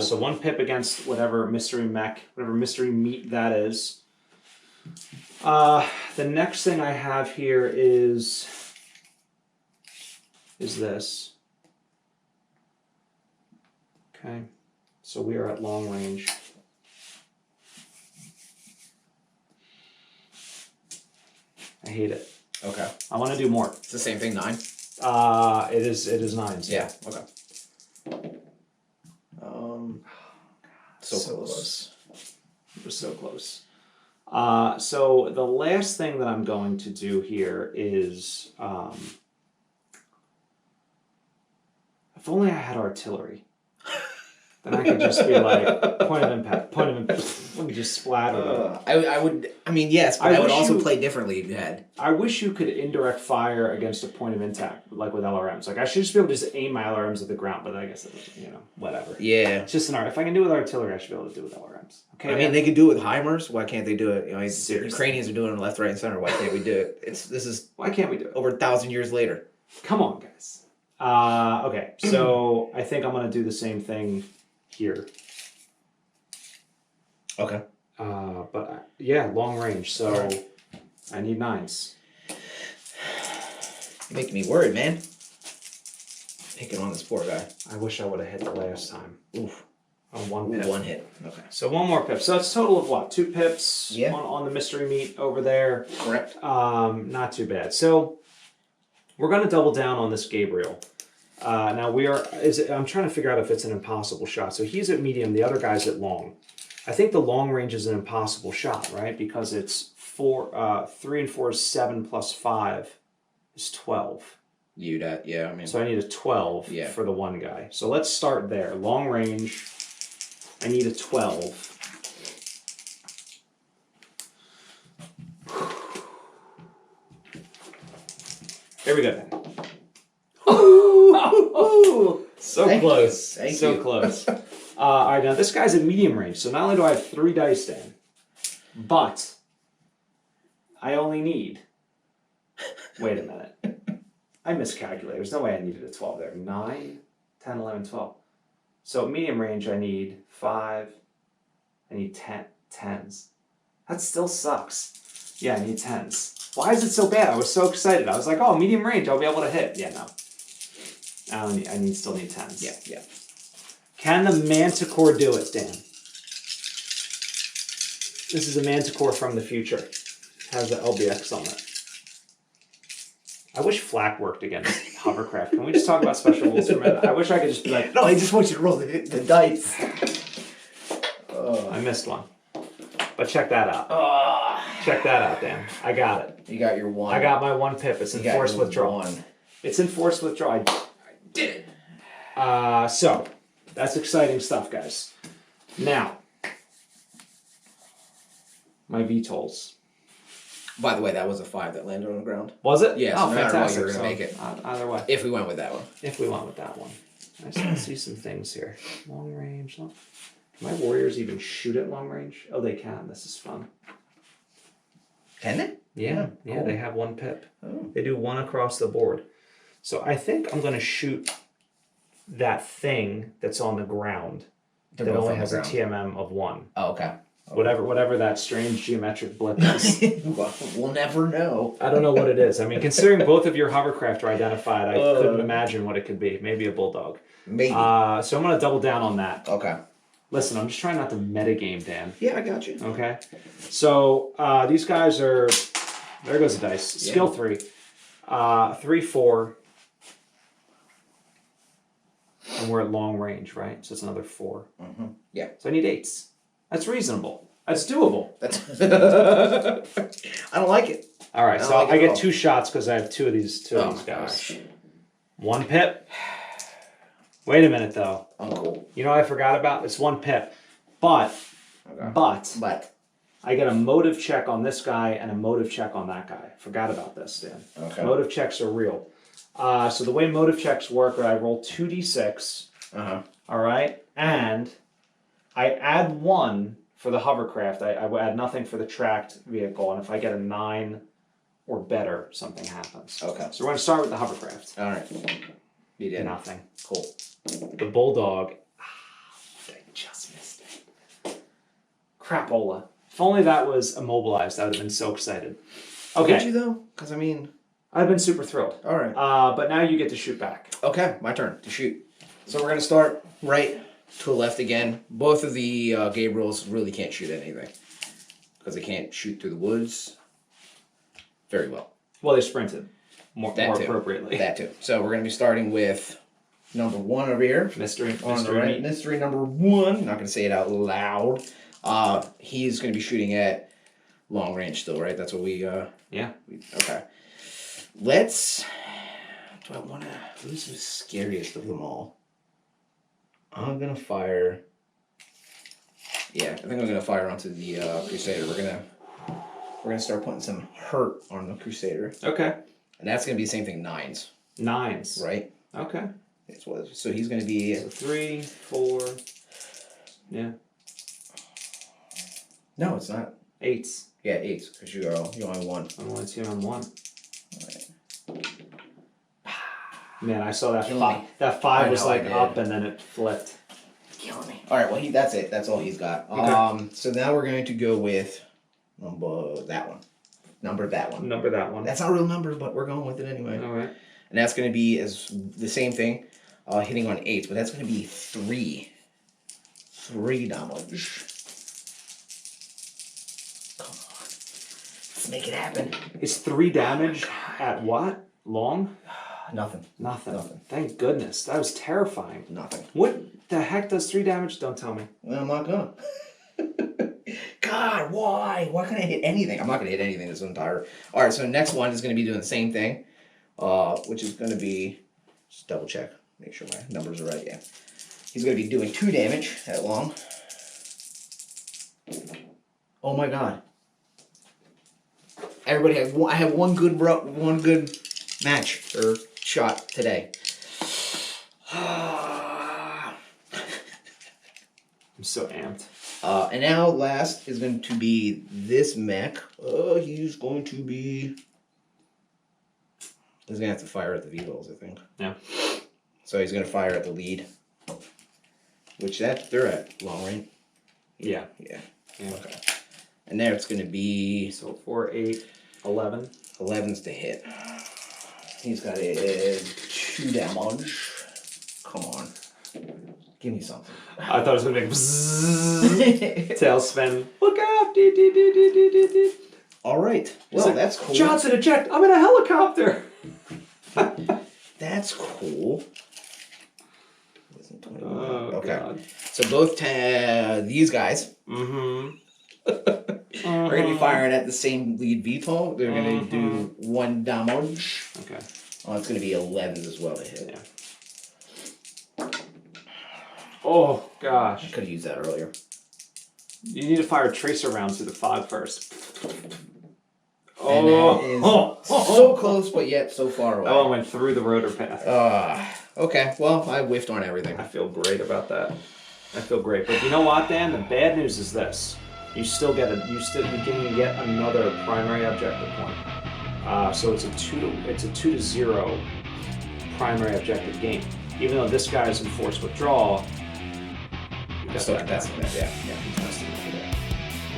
[SPEAKER 4] So 1 pip against whatever mystery mech, whatever mystery meat that is. The next thing I have here is this. Okay. So we are at long range. I hate it.
[SPEAKER 5] Okay.
[SPEAKER 4] I want to do more.
[SPEAKER 5] It's the same thing, 9?
[SPEAKER 4] It is 9s.
[SPEAKER 5] Yeah. Okay. So close.
[SPEAKER 4] It was so close. So the last thing that I'm going to do here is, if only I had artillery. Then I could just be like, point of impact. Let me just splatter them.
[SPEAKER 5] I mean, yes, but I would also play differently if you had.
[SPEAKER 4] I wish you could indirect fire against a point of impact, like with LRMs. Like, I should just be able to just aim my LRMs at the ground, but I guess, whatever.
[SPEAKER 5] Yeah.
[SPEAKER 4] It's just an art. If I can do it with artillery, I should be able to do it with LRMs. Okay.
[SPEAKER 5] I mean, they could do it with HIMARS. Why can't they do it?
[SPEAKER 4] Seriously.
[SPEAKER 5] Ukrainians are doing it left, right, and center. Why can't we do it? This is
[SPEAKER 4] Why can't we do it?
[SPEAKER 5] over 1,000 years later.
[SPEAKER 4] Come on, guys. Okay, so I think I'm going to do the same thing here.
[SPEAKER 5] Okay.
[SPEAKER 4] But yeah, long range, so I need 9s.
[SPEAKER 5] You're making me worried, man. Picking on this poor guy.
[SPEAKER 4] I wish I would have hit the last time.
[SPEAKER 5] Oof.
[SPEAKER 4] On 1 pip.
[SPEAKER 5] 1 hit. Okay.
[SPEAKER 4] So 1 more pip. So it's a total of what? 2 pips
[SPEAKER 5] Yeah.
[SPEAKER 4] on the mystery meat over there.
[SPEAKER 5] Correct.
[SPEAKER 4] Not too bad. So we're going to double down on this Gabriel. Now I'm trying to figure out if it's an impossible shot. So he's at medium, the other guy's at long. I think the long range is an impossible shot, right? Because it's 3 and 4 is 7 plus 5 is 12.
[SPEAKER 5] Yeah, I mean.
[SPEAKER 4] So I need a 12 for the one guy. So let's start there. Long range, I need a 12. Here we go then. So
[SPEAKER 5] Thank
[SPEAKER 4] close.
[SPEAKER 5] you. Thank
[SPEAKER 4] so
[SPEAKER 5] you.
[SPEAKER 4] close. All right, now this guy's at medium range. So not only do I have 3 dice then, but I only need... Wait a minute. I miscalculated. There's no way I needed a 12 there. 9, 10, 11, 12. So medium range, I need 5. I need 10s. That still sucks. Yeah, I need 10s. Why is it so bad? I was so excited. I was like, oh, medium range, I'll be able to hit. Yeah, no. I still need 10s.
[SPEAKER 5] Yeah.
[SPEAKER 4] Can the Manticore do it, Dan? This is a Manticore from the future. Has the LBX on it. I wish flak worked against hovercraft. Can we just talk about special rules for a minute? I wish I could just be like,
[SPEAKER 5] No, I just want you to roll the dice.
[SPEAKER 4] I missed one. But check that out. Check that out, Dan. I got it.
[SPEAKER 5] You got your 1.
[SPEAKER 4] I got my 1 pip. It's enforced withdrawal.
[SPEAKER 5] 1.
[SPEAKER 4] It's enforced withdrawal. I did it. So, that's exciting stuff, guys. Now, my VTOLs.
[SPEAKER 5] By the way, that was a 5 that landed on the ground.
[SPEAKER 4] Was it?
[SPEAKER 5] Yeah,
[SPEAKER 4] Oh,
[SPEAKER 5] so no matter what,
[SPEAKER 4] fantastic.
[SPEAKER 5] you were going to make it.
[SPEAKER 4] Either way.
[SPEAKER 5] If we went with that one.
[SPEAKER 4] If we went with that one. I just want to see some things here. Long range. Can my warriors even shoot at long range? Oh, they can. This is fun.
[SPEAKER 5] Can they?
[SPEAKER 4] Yeah,
[SPEAKER 5] cool.
[SPEAKER 4] They have 1 pip.
[SPEAKER 5] Oh.
[SPEAKER 4] They do 1 across the board. So I think I'm going to shoot that thing that's on the ground that only has a TMM of 1.
[SPEAKER 5] Oh, okay.
[SPEAKER 4] Whatever that strange geometric blip is.
[SPEAKER 5] Well, we'll never know.
[SPEAKER 4] I don't know what it is. I mean, considering both of your hovercraft are identified, I couldn't imagine what it could be. Maybe a bulldog.
[SPEAKER 5] Maybe.
[SPEAKER 4] So I'm going to double down on that.
[SPEAKER 5] Okay.
[SPEAKER 4] Listen, I'm just trying not to metagame, Dan.
[SPEAKER 5] Yeah, I got you.
[SPEAKER 4] Okay? So these guys are... There goes the dice. Skill 3. 3, 4. And we're at long range, right? So it's another 4.
[SPEAKER 5] Mm-hmm. Yeah.
[SPEAKER 4] So I need 8s. That's reasonable. That's doable.
[SPEAKER 5] I don't like it.
[SPEAKER 4] All right, so
[SPEAKER 5] like it
[SPEAKER 4] I
[SPEAKER 5] at
[SPEAKER 4] get
[SPEAKER 5] all.
[SPEAKER 4] 2 shots because I have 2 of these guys.
[SPEAKER 5] Gosh.
[SPEAKER 4] 1 pip. Wait a minute, though.
[SPEAKER 5] I'm cool.
[SPEAKER 4] You know what I forgot about? It's 1 pip. But I get a motive check on this guy and a motive check on that guy. Forgot about this, Dan.
[SPEAKER 5] Okay.
[SPEAKER 4] Motive checks are real. So the way motive checks work, I roll 2d6.
[SPEAKER 5] Uh-huh.
[SPEAKER 4] All right? And I add 1 for the hovercraft. I add nothing for the tracked vehicle. And if I get a 9 or better, something happens.
[SPEAKER 5] Okay.
[SPEAKER 4] So we're going to start with the hovercraft.
[SPEAKER 5] All right. You did.
[SPEAKER 4] Nothing.
[SPEAKER 5] Cool.
[SPEAKER 4] The bulldog. I just missed it. Crapola. If only that was immobilized, I would have been so excited. Okay.
[SPEAKER 5] Did you, though? Because, I mean...
[SPEAKER 4] I've been super thrilled.
[SPEAKER 5] All right.
[SPEAKER 4] But now you get to shoot back.
[SPEAKER 5] Okay, my turn to shoot. So we're going to start right to the left again. Both of the Gabriels really can't shoot at anything. Because they can't shoot through the woods very well.
[SPEAKER 4] Well, they sprinted. More
[SPEAKER 5] That too.
[SPEAKER 4] appropriately.
[SPEAKER 5] That too. So we're going to be starting with number 1 over here.
[SPEAKER 4] Mystery
[SPEAKER 5] On the right.
[SPEAKER 4] meat.
[SPEAKER 5] Mystery number 1. Not going to say it out loud. He's going to be shooting at long range still, right? That's what we...
[SPEAKER 4] Yeah.
[SPEAKER 5] Okay. Let's... Do I want to... Who's the scariest of them all? I'm going to fire... Yeah, I think I'm going to fire onto the Crusader. We're gonna start putting some hurt on the Crusader.
[SPEAKER 4] Okay.
[SPEAKER 5] And that's going to be the same thing, 9s.
[SPEAKER 4] 9s.
[SPEAKER 5] Right?
[SPEAKER 4] Okay.
[SPEAKER 5] So he's going to be...
[SPEAKER 4] So 3, 4... Yeah.
[SPEAKER 5] No, it's not.
[SPEAKER 4] 8s.
[SPEAKER 5] Yeah, 8s, because you only 1.
[SPEAKER 4] I'm only 2 on 1.
[SPEAKER 5] Alright.
[SPEAKER 4] Man, I saw that
[SPEAKER 5] Killing
[SPEAKER 4] 5.
[SPEAKER 5] me.
[SPEAKER 4] That 5 was
[SPEAKER 5] I know,
[SPEAKER 4] like
[SPEAKER 5] I did.
[SPEAKER 4] up and then it flipped.
[SPEAKER 5] Killing me. Alright, well, that's it. That's all he's got.
[SPEAKER 4] Okay.
[SPEAKER 5] So now we're going to go with that one. Number that one.
[SPEAKER 4] Number that one.
[SPEAKER 5] That's not a real number, but we're going with it anyway.
[SPEAKER 4] All right.
[SPEAKER 5] And that's going to be as the same thing, hitting on 8s, but that's going to be 3. 3 damage. Come on. Let's make it happen.
[SPEAKER 4] Is 3 damage at what? Long?
[SPEAKER 5] Nothing.
[SPEAKER 4] Nothing. Thank goodness. That was terrifying.
[SPEAKER 5] Nothing.
[SPEAKER 4] What the heck does 3 damage? Don't tell me.
[SPEAKER 5] Well, I'm not gonna. God, why? Why can't I hit anything? I'm not gonna hit anything this entire... Alright, so the next one is gonna be doing the same thing, which is gonna be... Just double check. Make sure my numbers are right, yeah. He's gonna be doing 2 damage at long. Oh my god. Everybody, I have one good match or shot today.
[SPEAKER 4] I'm so amped.
[SPEAKER 5] And now last is going to be this mech. He's going to have to fire at the vehicles, I think.
[SPEAKER 4] Yeah.
[SPEAKER 5] So he's going to fire at the lead. Which they're at long range.
[SPEAKER 4] Yeah.
[SPEAKER 5] Yeah.
[SPEAKER 4] Yeah.
[SPEAKER 5] Okay. And there it's going to be...
[SPEAKER 4] So 4, 8, 11.
[SPEAKER 5] 11's to hit. He's got a 2 damage. Come on. Give me something.
[SPEAKER 4] I thought it was going to make bzzz, tail spin. Look out!
[SPEAKER 5] All right. Well,
[SPEAKER 4] like,
[SPEAKER 5] that's cool.
[SPEAKER 4] Johnson, eject! I'm in a helicopter!
[SPEAKER 5] That's cool.
[SPEAKER 4] Oh,
[SPEAKER 5] Okay.
[SPEAKER 4] God.
[SPEAKER 5] So both these guys
[SPEAKER 4] Mm-hmm.
[SPEAKER 5] are going to be firing at the same lead VTOL. They're going to do 1 damage.
[SPEAKER 4] Okay.
[SPEAKER 5] Oh, it's going to be 11s as well to hit.
[SPEAKER 4] Yeah. Oh,
[SPEAKER 5] I
[SPEAKER 4] gosh.
[SPEAKER 5] could have used that earlier.
[SPEAKER 4] You need to fire tracer rounds through the fog first.
[SPEAKER 5] And that is so close, but yet so far away.
[SPEAKER 4] That one went through the rotor path.
[SPEAKER 5] Okay, well, I whiffed on everything.
[SPEAKER 4] I feel great about that. I feel great. But you know what, Dan? The bad news is this. You can get another primary objective point. So it's a 2 to 0 primary objective game. Even though this guy is in forced withdrawal, you got
[SPEAKER 5] Still
[SPEAKER 4] that
[SPEAKER 5] contesting
[SPEAKER 4] guy.
[SPEAKER 5] that, yeah.
[SPEAKER 4] Contesting that.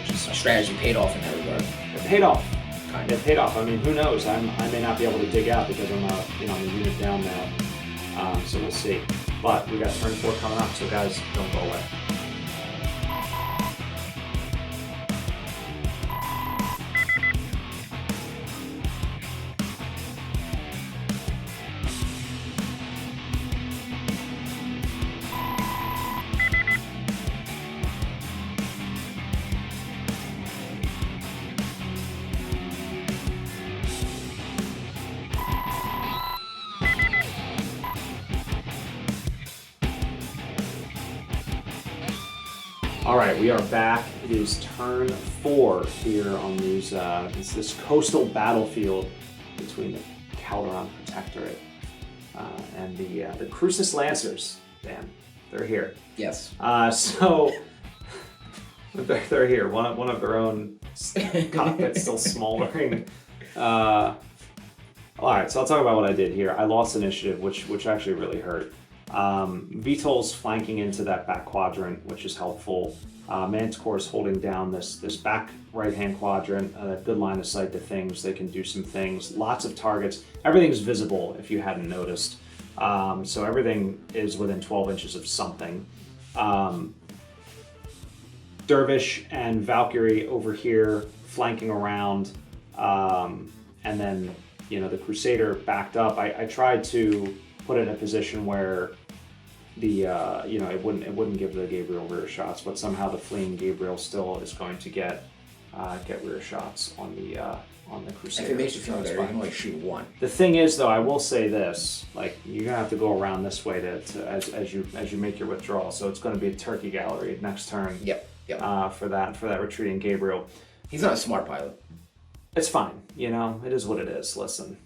[SPEAKER 4] Which is
[SPEAKER 5] Our strategy paid off in that regard.
[SPEAKER 4] it paid off. It paid off. I mean, who knows? I may not be able to dig out because I'm I'm a unit down now. So we'll see. But we got turn 4 coming up, so guys, don't go away. All right, we are back. It is turn 4 here on these. It's this coastal battlefield between the Calderon Protectorate and the Crucis Lancers. Dan, they're here.
[SPEAKER 5] Yes.
[SPEAKER 4] So they're here. One of their own cockpits, still smoldering. All right, so I'll talk about what I did here. I lost initiative, which actually really hurt. VTOL's flanking into that back quadrant, which is helpful. Manticore's holding down this back right-hand quadrant, a good line of sight to things. They can do some things. Lots of targets. Everything's visible if you hadn't noticed. So everything is within 12 inches of something. Dervish and Valkyrie over here flanking around, and then the Crusader backed up. I tried to put it in a position where it wouldn't give the Gabriel rear shots, but somehow the fleeing Gabriel still is going to get rear shots on the Crusader.
[SPEAKER 5] If it makes you feel better, you can only shoot one.
[SPEAKER 4] The thing is, though, I will say this: like you're gonna have to go around this way as you make your withdrawal. So it's going to be a turkey gallery next turn.
[SPEAKER 5] Yep.
[SPEAKER 4] For that retreating Gabriel.
[SPEAKER 5] He's not a smart pilot.
[SPEAKER 4] It's fine. It is what it is. Listen.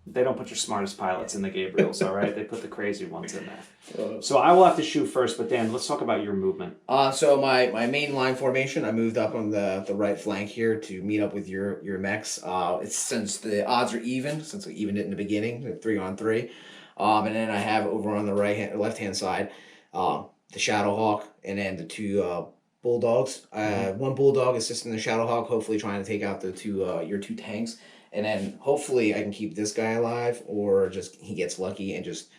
[SPEAKER 4] They don't put your smartest pilots in the Gabriels, all right? They put the crazy ones in there. So I will have to shoot first, but Dan, let's talk about your movement.
[SPEAKER 5] So my main line formation, I moved up on the right flank here to meet up with your mechs. It's since the odds are even, since I evened it in the beginning, 3-on-3. And then I have over on the left hand side, the Shadowhawk, and then the two Bulldogs. One Bulldog assisting the Shadowhawk, hopefully trying to take out the your two tanks. And then hopefully I can keep this guy alive, or just he gets lucky and just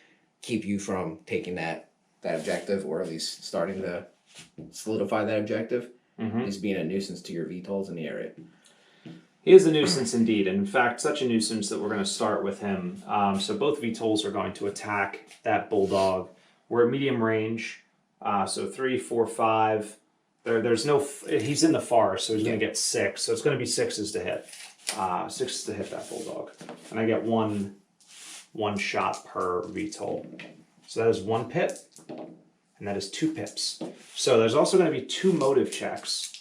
[SPEAKER 5] keep you from taking that objective, or at least starting to solidify that objective. He's being a nuisance to your VTOLs in the area.
[SPEAKER 4] He is a nuisance indeed, and in fact, such a nuisance that we're going to start with him. So both VTOLs are going to attack that Bulldog. We're at medium range, so 3, 4, 5. There's no. He's in the forest, so he's going to get 6. So it's going to be 6s to hit. 6 to hit that Bulldog, and I get one shot per VTOL. So that is 1 pip, and that is 2 pips. So there's also going to be 2 motive checks.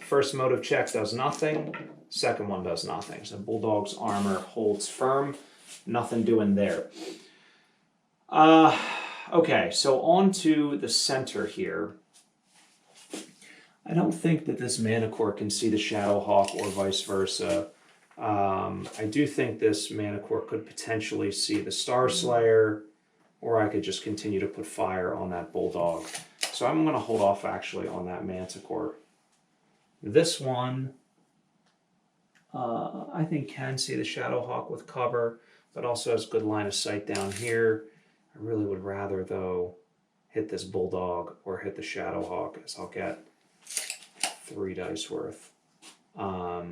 [SPEAKER 4] First motive check does nothing. Second one does nothing. So Bulldog's armor holds firm. Nothing doing there. Okay, so on to the center here. I don't think that this Mana Core can see the Shadowhawk or vice versa. I do think this Mana Core could potentially see the Star Slayer, or I could just continue to put fire on that Bulldog. So I'm going to hold off actually on that Manticore. This one, I think can see the Shadowhawk with cover, but also has good line of sight down here. I really would rather, though, hit this Bulldog or hit the Shadowhawk, as I'll get 3 dice worth. All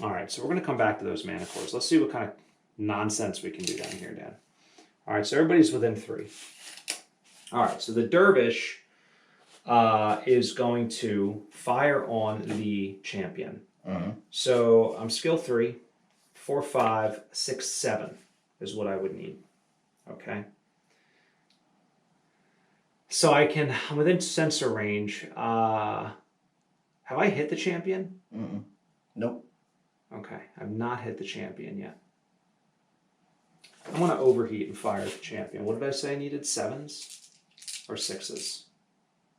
[SPEAKER 4] right, so we're going to come back to those Mana Cores. Let's see what kind of nonsense we can do down here, Dan. All right, so everybody's within 3. All right, so the Dervish is going to fire on the champion. So I'm skill 3, 4, 5, 6, 7 is what I would need. Okay. So I'm within sensor range. Have I hit the champion?
[SPEAKER 5] Nope.
[SPEAKER 4] Okay, I've not hit the champion yet. I want to overheat and fire at the champion. What did I say I needed? 7s or 6s?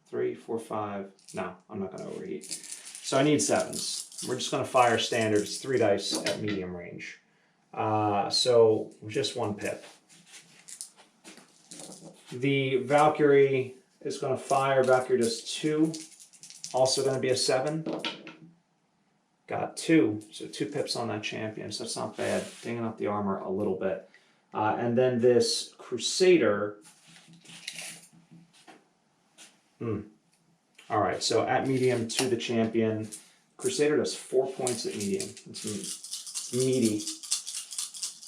[SPEAKER 4] 3, 4, 5. No, I'm not going to overheat. So I need 7s. We're just going to fire standard. It's 3 dice at medium range. So just 1 pip. The Valkyrie is going to fire. Valkyrie does 2. Also going to be a 7. Got 2. So 2 pips on that champion. So that's not bad. Dinging up the armor a little bit. And then this Crusader. All right. So at medium to the champion. Crusader does 4 points at medium. It's meaty.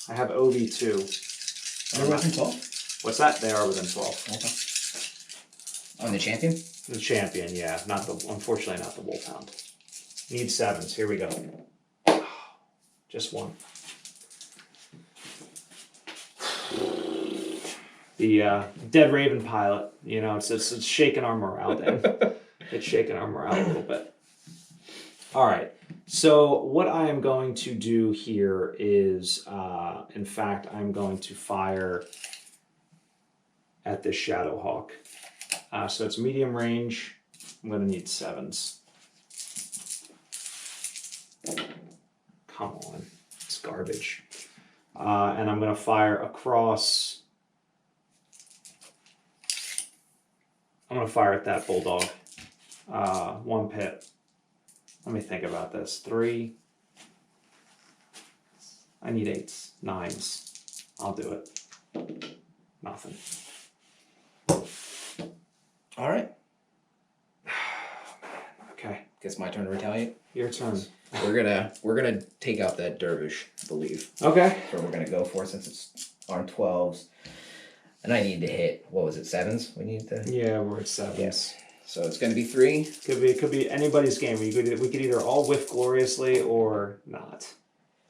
[SPEAKER 4] I have OV2.
[SPEAKER 5] Are they within 12?
[SPEAKER 4] What's that? They are within 12.
[SPEAKER 5] Okay. On the champion?
[SPEAKER 4] The champion, yeah. Unfortunately, not the Wolfhound. Need 7s. Here we go. Just 1. The Dead Raven pilot. It's shaking our morale then. It's shaking our morale a little bit. All right. So what I am going to do here is, in fact, I'm going to fire at this Shadowhawk. So it's medium range. I'm going to need 7s. Come on. It's garbage. And I'm going to fire across. I'm going to fire at that Bulldog. 1 pip. Let me think about this. 3. I need 8s. 9s. I'll do it. Nothing.
[SPEAKER 5] All right.
[SPEAKER 4] Okay.
[SPEAKER 5] Guess my turn to retaliate.
[SPEAKER 4] Your turn.
[SPEAKER 5] We're gonna take out that dervish, I believe.
[SPEAKER 4] Okay.
[SPEAKER 5] That's what we're gonna go for since it's on 12s. And I need to hit, what was it, 7s? We need to.
[SPEAKER 4] Yeah, we're at 7s.
[SPEAKER 5] Yes. So it's gonna be 3.
[SPEAKER 4] It could be anybody's game. We could either all whiff gloriously or not.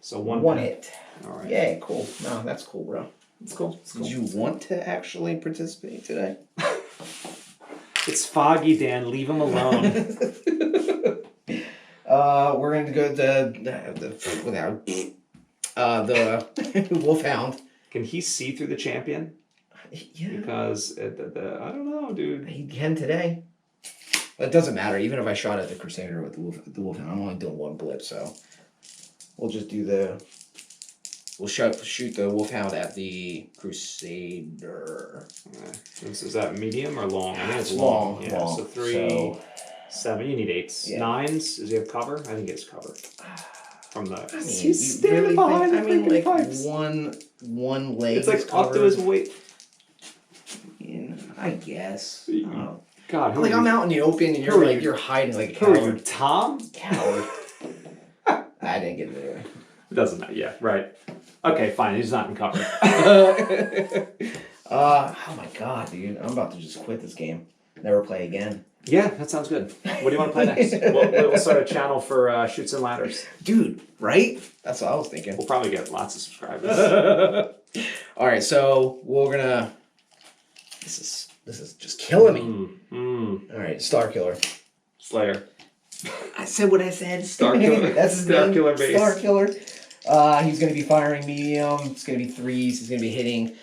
[SPEAKER 4] So one
[SPEAKER 5] hit.
[SPEAKER 4] All right.
[SPEAKER 5] Yeah, cool. No, that's cool, bro.
[SPEAKER 4] It's cool.
[SPEAKER 5] Did you want to actually participate today?
[SPEAKER 4] It's foggy, Dan. Leave him alone.
[SPEAKER 5] We're going to go the Wolfhound.
[SPEAKER 4] Can he see through the champion?
[SPEAKER 5] Yeah.
[SPEAKER 4] Because I don't know, dude.
[SPEAKER 5] He can today. It doesn't matter. Even if I shot at the Crusader with the Wolfhound, I'm only doing 1 blip, so we'll just do we'll shoot the Wolfhound at the Crusader.
[SPEAKER 4] Is that medium or long? I think it's
[SPEAKER 5] long.
[SPEAKER 4] Yeah,
[SPEAKER 5] long.
[SPEAKER 4] so 3, 7. You need 8s.
[SPEAKER 5] Yeah.
[SPEAKER 4] 9s. Does he have cover? I think he has cover. From the.
[SPEAKER 5] I mean,
[SPEAKER 4] He's standing behind the freaking pipes.
[SPEAKER 5] one leg.
[SPEAKER 4] It's like up to his weight.
[SPEAKER 5] I guess.
[SPEAKER 4] God,
[SPEAKER 5] Like I'm out in the open and you're hiding like a
[SPEAKER 4] Who are you,
[SPEAKER 5] coward.
[SPEAKER 4] Tom?
[SPEAKER 5] Coward. I didn't get there.
[SPEAKER 4] It doesn't matter. Yeah, right. Okay, fine. He's not in cover.
[SPEAKER 5] Oh my god, dude. I'm about to just quit this game. Never play again.
[SPEAKER 4] Yeah, that sounds good. What do you want to play next? We'll start a channel for Shoots and Ladders.
[SPEAKER 5] Dude, right? That's what I was thinking.
[SPEAKER 4] We'll probably get lots of subscribers.
[SPEAKER 5] Alright, so we're gonna... This is just killing me. Alright, Star Killer.
[SPEAKER 4] Slayer.
[SPEAKER 5] I said what I said.
[SPEAKER 4] Star Killer.
[SPEAKER 5] That's his
[SPEAKER 4] Star
[SPEAKER 5] name.
[SPEAKER 4] Killer base.
[SPEAKER 5] Star Killer. He's going to be firing medium. It's going to be 3s. He's going to be hitting.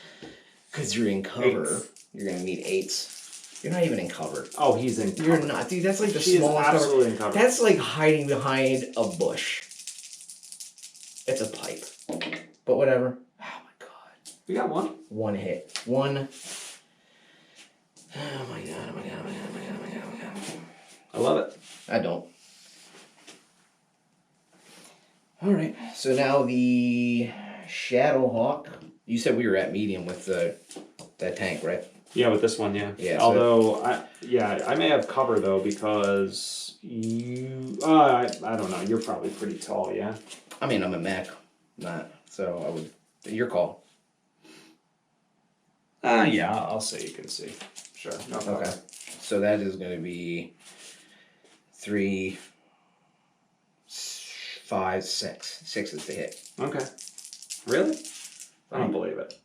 [SPEAKER 5] Because you're in cover.
[SPEAKER 4] 8s.
[SPEAKER 5] You're going to need 8s. You're not even in cover.
[SPEAKER 4] Oh, he's in cover.
[SPEAKER 5] You're not. Dude, that's like the
[SPEAKER 4] She is
[SPEAKER 5] smallest
[SPEAKER 4] absolutely
[SPEAKER 5] cover.
[SPEAKER 4] in cover.
[SPEAKER 5] That's like hiding behind a bush. It's a pipe. But whatever. Oh my god.
[SPEAKER 4] We got 1.
[SPEAKER 5] 1 hit. 1. Oh my god. Oh my god. Oh my god. Oh my god. Oh my god. Oh my god.
[SPEAKER 4] I love it.
[SPEAKER 5] I don't. Alright, so now the Shadowhawk. You said we were at medium with that tank, right?
[SPEAKER 4] Yeah, with this one, yeah.
[SPEAKER 5] Yeah, so
[SPEAKER 4] although, I may have cover, though, because you... I don't know. You're probably pretty tall, yeah?
[SPEAKER 5] I mean, I'm a mech. Not, so I would... Your call.
[SPEAKER 4] Yeah, I'll say you can see. Sure, no problem.
[SPEAKER 5] Okay. So that is going to be 3, 5, 6. 6 is the hit.
[SPEAKER 4] Okay. Really? I don't believe it.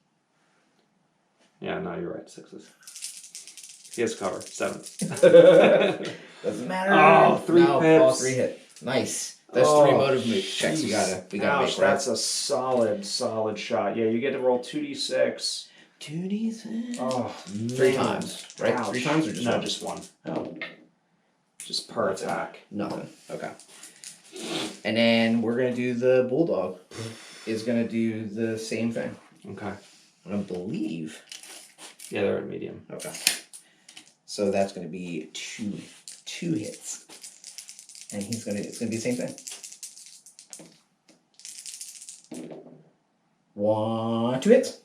[SPEAKER 4] Yeah, no, you're right. 6s. He has cover. 7.
[SPEAKER 5] Doesn't matter.
[SPEAKER 4] Oh, 3
[SPEAKER 5] no,
[SPEAKER 4] pips.
[SPEAKER 5] All 3 hit. Nice. That's 3 motive checks. We gotta make
[SPEAKER 4] Ouch,
[SPEAKER 5] that.
[SPEAKER 4] that's a solid shot. Yeah, you get to roll 2d6.
[SPEAKER 5] 2d6.
[SPEAKER 4] Oh,
[SPEAKER 5] 3 times, right?
[SPEAKER 4] Ouch.
[SPEAKER 5] 3 times or just
[SPEAKER 4] no,
[SPEAKER 5] one?
[SPEAKER 4] just 1.
[SPEAKER 5] Oh,
[SPEAKER 4] Just per attack.
[SPEAKER 5] nothing. Okay. And then we're gonna do the Bulldog. Is gonna do the same thing.
[SPEAKER 4] Okay.
[SPEAKER 5] I believe.
[SPEAKER 4] Yeah, they're at medium.
[SPEAKER 5] Okay. So that's gonna be two hits. And it's gonna be the same thing. 1, 2 hits.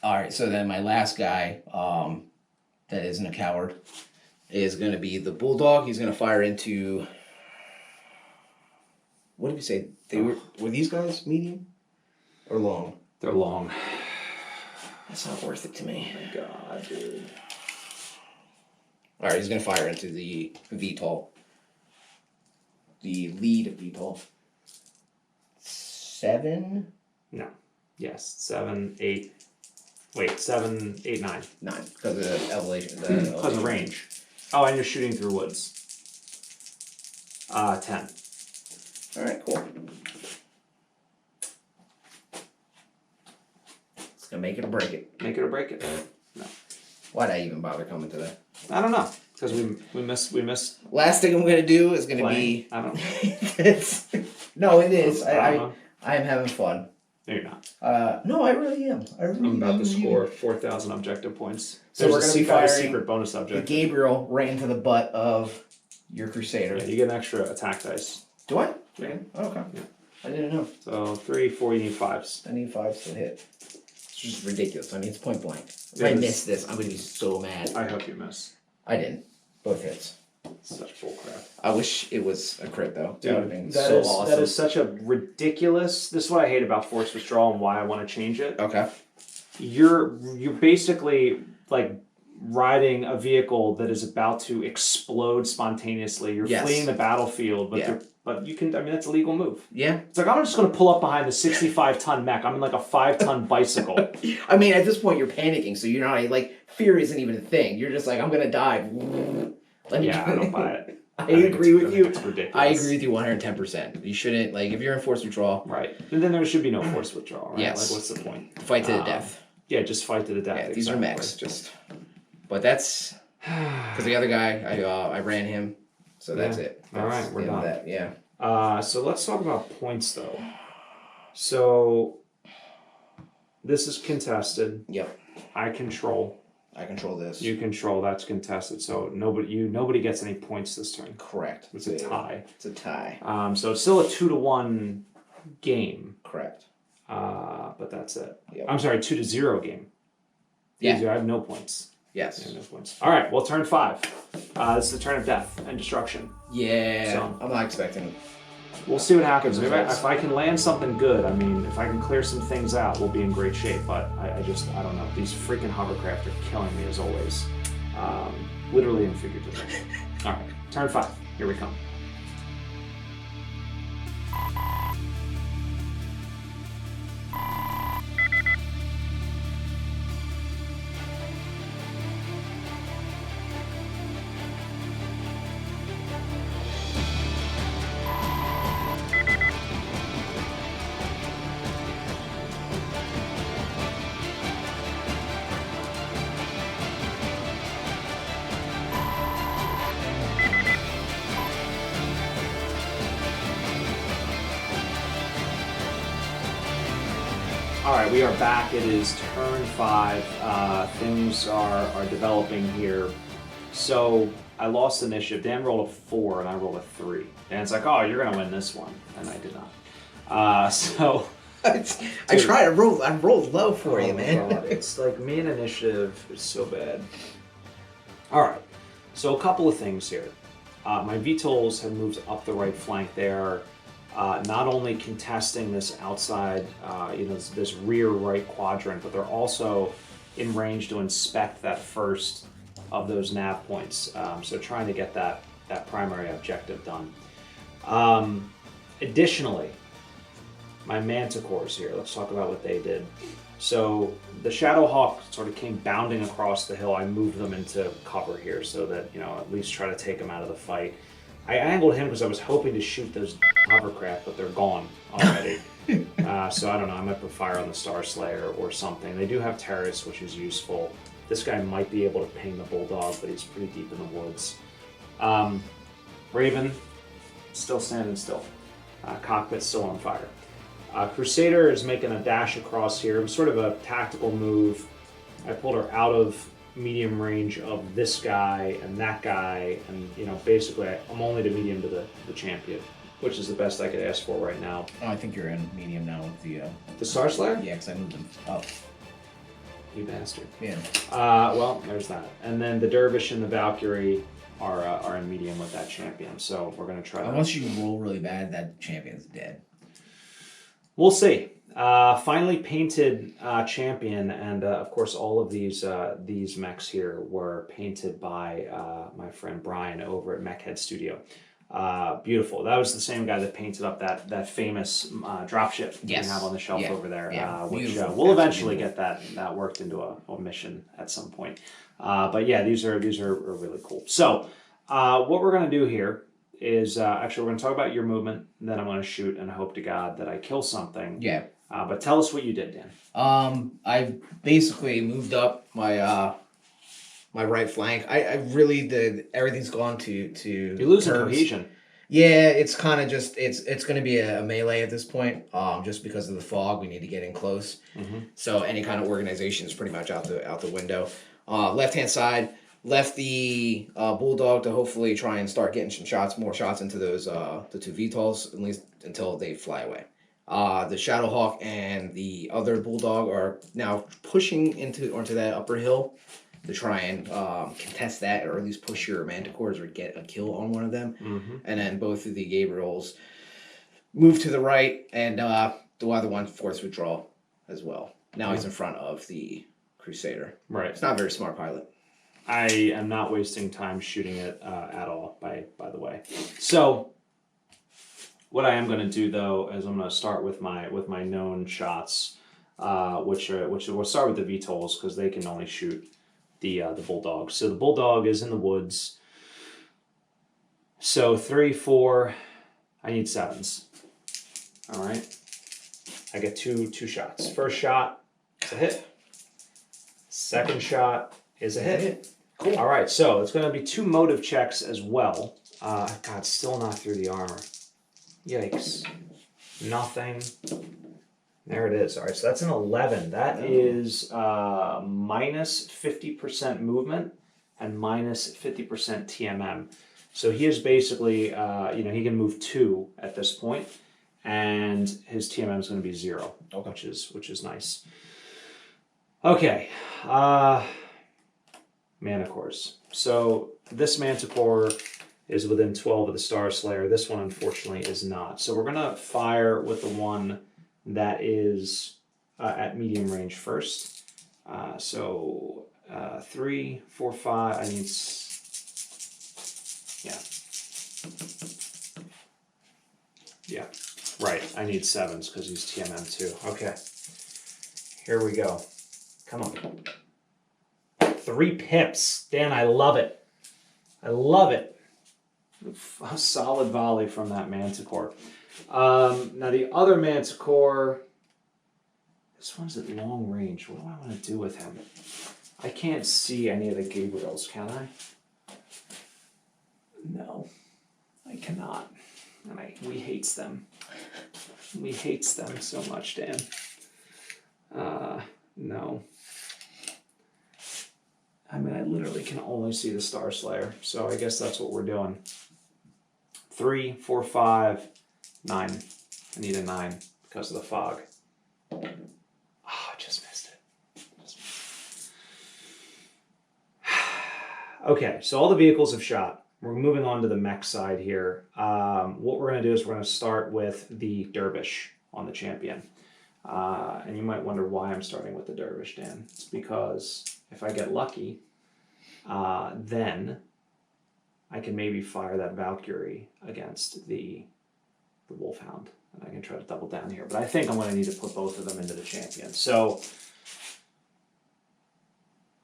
[SPEAKER 5] Alright, so then my last guy, that isn't a coward, is gonna be the Bulldog. He's gonna fire into... What did we say? Were these guys medium or long?
[SPEAKER 4] They're long.
[SPEAKER 5] That's not worth it to me.
[SPEAKER 4] Oh my god, dude.
[SPEAKER 5] Alright, he's gonna fire into the VTOL. The lead VTOL. 7?
[SPEAKER 4] No. Yes. 7, 8. Wait, 7, 8, 9.
[SPEAKER 5] 9. Because of the elevation.
[SPEAKER 4] Because of range. Oh, and you're shooting through woods. 10.
[SPEAKER 5] Alright, cool. It's gonna make it or break it.
[SPEAKER 4] Make it or break it? No.
[SPEAKER 5] Why'd I even bother coming today?
[SPEAKER 4] I don't know. Because we missed
[SPEAKER 5] Last thing I'm gonna do is gonna
[SPEAKER 4] playing.
[SPEAKER 5] be.
[SPEAKER 4] I don't know.
[SPEAKER 5] No, it is.
[SPEAKER 4] I don't know.
[SPEAKER 5] I am having fun.
[SPEAKER 4] No, you're not.
[SPEAKER 5] No, I really am.
[SPEAKER 4] I'm about to score 4,000 objective points.
[SPEAKER 5] So
[SPEAKER 4] There's
[SPEAKER 5] we're
[SPEAKER 4] a
[SPEAKER 5] gonna be
[SPEAKER 4] secret,
[SPEAKER 5] firing
[SPEAKER 4] secret bonus
[SPEAKER 5] the
[SPEAKER 4] object.
[SPEAKER 5] Gabriel right into the butt of your Crusader.
[SPEAKER 4] Yeah, you get an extra attack dice.
[SPEAKER 5] Do I?
[SPEAKER 4] Yeah.
[SPEAKER 5] Oh, okay.
[SPEAKER 4] Yeah.
[SPEAKER 5] I didn't know.
[SPEAKER 4] So 3, 4, you need 5s.
[SPEAKER 5] I need 5s to hit. It's just ridiculous. I mean, it's point blank. If
[SPEAKER 4] It
[SPEAKER 5] I
[SPEAKER 4] is.
[SPEAKER 5] miss this, I'm gonna be so mad.
[SPEAKER 4] I hope you miss.
[SPEAKER 5] I didn't. Both hits.
[SPEAKER 4] Such bullcrap.
[SPEAKER 5] I wish it was a crit though.
[SPEAKER 4] Dude,
[SPEAKER 5] That would have been
[SPEAKER 4] that
[SPEAKER 5] so
[SPEAKER 4] is
[SPEAKER 5] awesome.
[SPEAKER 4] that is such a ridiculous. This is what I hate about force withdrawal and why I want to change it.
[SPEAKER 5] Okay.
[SPEAKER 4] You're basically like riding a vehicle that is about to explode spontaneously. You're
[SPEAKER 5] Yes.
[SPEAKER 4] fleeing the battlefield, but you can. I mean, that's a legal move.
[SPEAKER 5] Yeah.
[SPEAKER 4] It's like I'm just going to pull up behind the 65-ton mech. I'm in like a 5-ton bicycle.
[SPEAKER 5] I mean, at this point, you're panicking, so you're not like fear isn't even a thing. You're just like, I'm gonna die.
[SPEAKER 4] Yeah, I don't buy it.
[SPEAKER 5] I agree with you.
[SPEAKER 4] It's ridiculous.
[SPEAKER 5] I agree with you 110%. You shouldn't like if you're in force withdrawal.
[SPEAKER 4] Right, and then there should be no force withdrawal. Right?
[SPEAKER 5] Yes.
[SPEAKER 4] Like, what's the point?
[SPEAKER 5] Fight to the death.
[SPEAKER 4] Yeah, just fight to the death.
[SPEAKER 5] Yeah, these are mechs. But that's because the other guy, I ran him, so that's it.
[SPEAKER 4] All right, we're done.
[SPEAKER 5] That. Yeah.
[SPEAKER 4] So let's talk about points though. So this is contested.
[SPEAKER 5] Yep.
[SPEAKER 4] I control.
[SPEAKER 5] I control this.
[SPEAKER 4] You control. That's contested. So nobody gets any points this turn.
[SPEAKER 5] Correct.
[SPEAKER 4] It's a tie.
[SPEAKER 5] It's a tie.
[SPEAKER 4] So it's still a 2-1 game.
[SPEAKER 5] Correct.
[SPEAKER 4] But that's it.
[SPEAKER 5] Yep.
[SPEAKER 4] I'm sorry, 2-0 game.
[SPEAKER 5] Yeah.
[SPEAKER 4] I have no points.
[SPEAKER 5] Yes.
[SPEAKER 4] I have no points. All right. Well, turn 5. This is the turn of death and destruction.
[SPEAKER 5] Yeah.
[SPEAKER 4] So-
[SPEAKER 5] I'm not expecting.
[SPEAKER 4] We'll see what happens.
[SPEAKER 5] Good
[SPEAKER 4] Maybe
[SPEAKER 5] results.
[SPEAKER 4] if I can land something good, I mean, if I can clear some things out, we'll be in great shape. But I don't know. These freaking hovercraft are killing me as always. Literally and figuratively. All right. Turn 5. Here we come. All right, we are back. It is turn 5. Things are developing here. So I lost initiative. Dan rolled a 4 and I rolled a 3. Dan's like, "Oh, you're gonna win this one," and I did not. So
[SPEAKER 5] I tried. I rolled low for you,
[SPEAKER 4] my
[SPEAKER 5] man.
[SPEAKER 4] God, it's like me and initiative is so bad. All right, so a couple of things here. My VTOLs have moved up the right flank there. Not only contesting this outside, this rear right quadrant, but they're also in range to inspect that first of those nav points. So trying to get that primary objective done. Additionally, my manticores here. Let's talk about what they did. So the Shadowhawk sort of came bounding across the hill. I moved them into cover here so that at least try to take them out of the fight. I angled him because I was hoping to shoot those hovercraft, but they're gone already. So I don't know. I might put fire on the Star Slayer or something. They do have terrorists, which is useful. This guy might be able to ping the Bulldog, but he's pretty deep in the woods. Raven, still standing still. Cockpit still on fire. Crusader is making a dash across here. It was sort of a tactical move. I pulled her out of medium range of this guy and that guy, and basically I'm only to medium to the champion, which is the best I could ask for right now.
[SPEAKER 5] Oh, I think you're in medium now with
[SPEAKER 4] The Star Slayer?
[SPEAKER 5] Yeah, because I moved them up.
[SPEAKER 4] You bastard.
[SPEAKER 5] Yeah.
[SPEAKER 4] Well, there's that. And then the Dervish and the Valkyrie are in medium with that champion, so we're gonna try that.
[SPEAKER 5] Unless you roll really bad, that champion's dead.
[SPEAKER 4] We'll see. Finally painted champion, and of course all of these mechs here were painted by my friend Brian over at Mechhead Studio. Beautiful. That was the same guy that painted up that famous dropship we have on the shelf over there, which we'll eventually get that worked into a mission at some point. But yeah, these are really cool. So what we're gonna do here is actually we're gonna talk about your movement, and then I'm gonna shoot and hope to God that I kill something.
[SPEAKER 5] Yeah.
[SPEAKER 4] But tell us what you did, Dan.
[SPEAKER 5] I basically moved up my my right flank. I really did. Everything's gone to.
[SPEAKER 4] You're losing
[SPEAKER 5] turns.
[SPEAKER 4] cohesion.
[SPEAKER 5] Yeah, it's kind of just it's going to be a melee at this point. Just because of the fog, we need to get in close.
[SPEAKER 4] Mm-hmm.
[SPEAKER 5] So any kind of organization is pretty much out the window. Left hand side, left the Bulldog to hopefully try and start getting some more shots into those the two VTOLs, at least until they fly away. The Shadowhawk and the other Bulldog are now pushing onto that upper hill. to try and contest that, or at least push your manticores or get a kill on one of them.
[SPEAKER 4] Mm-hmm.
[SPEAKER 5] And then both of the Gabriels move to the right, and the other one forced withdrawal as well. Now he's in front of the Crusader.
[SPEAKER 4] Right.
[SPEAKER 5] It's not a very smart pilot.
[SPEAKER 4] I am not wasting time shooting it at all, by the way. So what I am going to do, though, is I'm going to start with my known shots, which we'll start with the VTOLs because they can only shoot the Bulldog. So the Bulldog is in the woods. So 3, 4, I need 7s. All right. I get two shots. First shot is a hit. Second shot is a hit.
[SPEAKER 5] Cool.
[SPEAKER 4] All right, so it's going to be 2 motive checks as well. God, still not through the armor. Yikes. Nothing. There it is. All right, so that's an 11. That is minus 50% movement and minus 50% TMM. So he is basically, he can move 2 at this point, and his TMM is going to be 0, which is nice. Okay. Manticores. So this Manticore is within 12 of the Star Slayer. This one, unfortunately, is not. So we're going to fire with the one that is at medium range first. 3, 4, 5. I need... Yeah. Right. I need 7s because he's TMM too. Okay. Here we go. Come on. 3 pips. Dan, I love it. I love it. A solid volley from that Manticore. Now the other Manticore, this one's at long range. What do I want to do with him? I can't see any of the Gabriels, can I? No, I cannot. And we hates them. We hates them so much, Dan. No. I mean, I literally can only see the Star Slayer, so I guess that's what we're doing. 3, 4, 5, 9. I need a 9 because of the fog. Oh, I just missed it. Okay, so all the vehicles have shot. We're moving on to the mech side here. What we're going to do is we're going to start with the Dervish on the champion. And you might wonder why I'm starting with the Dervish, Dan. It's because if I get lucky, then I can maybe fire that Valkyrie against the Wolfhound. And I can try to double down here. But I think I'm going to need to put both of them into the champion. So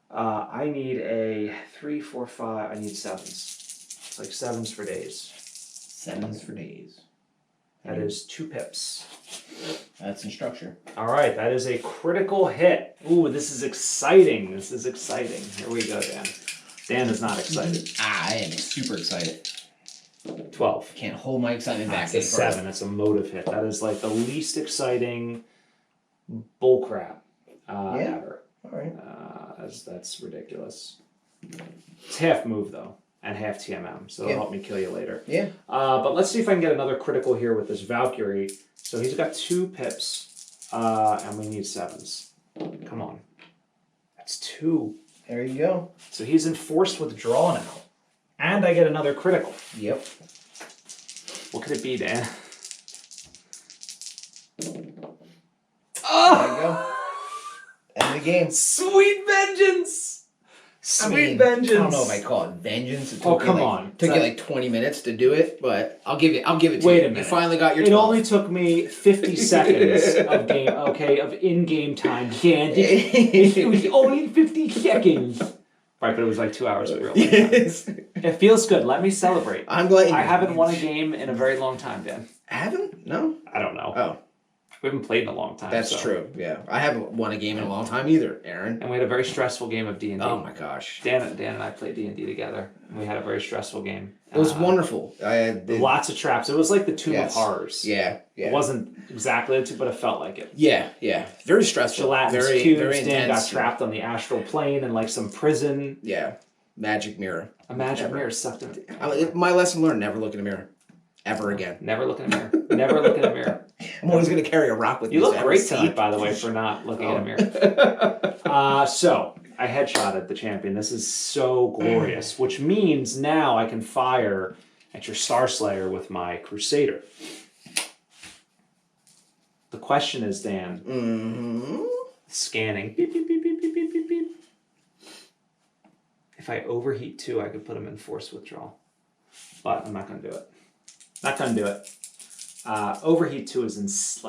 [SPEAKER 4] I need a 3, 4, 5. I need 7s. It's like 7s for days.
[SPEAKER 5] 7s for days.
[SPEAKER 4] That is 2 pips.
[SPEAKER 5] That's in structure.
[SPEAKER 4] All right, that is a critical hit. Ooh, this is exciting. This is exciting. Here we go, Dan. Dan is not excited.
[SPEAKER 5] I am super excited.
[SPEAKER 4] 12.
[SPEAKER 5] Can't hold my excitement back.
[SPEAKER 4] That's a 7. That's a motive hit. That is like the least exciting bullcrap ever.
[SPEAKER 5] All right.
[SPEAKER 4] That's ridiculous. It's half move, though, and half TMM, so it'll help me kill you later.
[SPEAKER 5] Yeah.
[SPEAKER 4] But let's see if I can get another critical here with this Valkyrie. So he's got 2 pips, and we need 7s. Come on. That's 2.
[SPEAKER 5] There you go.
[SPEAKER 4] So he's in forced withdrawal now. And I get another critical.
[SPEAKER 5] Yep.
[SPEAKER 4] What could it be, Dan?
[SPEAKER 5] There you go. End the game.
[SPEAKER 4] Sweet vengeance! Sweet vengeance!
[SPEAKER 5] I don't know if I call it vengeance. It
[SPEAKER 4] Oh,
[SPEAKER 5] took
[SPEAKER 4] come
[SPEAKER 5] me
[SPEAKER 4] on.
[SPEAKER 5] Took you like 20 minutes to do it, but I'll give it to you.
[SPEAKER 4] Wait a minute.
[SPEAKER 5] You finally got your
[SPEAKER 4] It
[SPEAKER 5] 12.
[SPEAKER 4] only took me 50 seconds of game, of in-game time. Dan, it was only 50 seconds. Right, but it was like 2 hours of real time.
[SPEAKER 5] Yes.
[SPEAKER 4] It feels good. Let me celebrate.
[SPEAKER 5] I'm glad you
[SPEAKER 4] I haven't won a game in a very long time, Dan.
[SPEAKER 5] Haven't? No?
[SPEAKER 4] I don't know.
[SPEAKER 5] Oh.
[SPEAKER 4] We haven't played in a long time.
[SPEAKER 5] That's
[SPEAKER 4] so.
[SPEAKER 5] true, yeah. I haven't won a game in a long time either, Aaron.
[SPEAKER 4] And we had a very stressful game of D&D.
[SPEAKER 5] Oh my gosh.
[SPEAKER 4] Dan and I played D&D together. And we had a very stressful game.
[SPEAKER 5] It was wonderful.
[SPEAKER 4] Lots of traps. It was like the Tomb of Horrors.
[SPEAKER 5] Yeah.
[SPEAKER 4] It wasn't exactly the two, but it felt like it.
[SPEAKER 5] Yeah. Very stressful.
[SPEAKER 4] Gelatinous
[SPEAKER 5] very
[SPEAKER 4] cubes. Dan
[SPEAKER 5] intense.
[SPEAKER 4] got trapped on the astral plane in like some prison.
[SPEAKER 5] Yeah. Magic mirror.
[SPEAKER 4] A magic mirror sucked him.
[SPEAKER 5] My lesson learned, never look in a mirror. Ever again.
[SPEAKER 4] Never look in a mirror. Never look in a mirror.
[SPEAKER 5] I'm always going to carry a rock with me.
[SPEAKER 4] You look
[SPEAKER 5] so
[SPEAKER 4] great
[SPEAKER 5] see
[SPEAKER 4] tonight,
[SPEAKER 5] it.
[SPEAKER 4] by the way, for not looking in a mirror. So, I headshotted the champion. This is so glorious, which means now I can fire at your Star Slayer with my Crusader. The question is, Dan, scanning. Beep, beep, beep, beep, beep, beep, beep, beep. If I overheat 2, I could put him in forced withdrawal. But I'm not going to do it. Not going to do it. Overheat 2 is in it's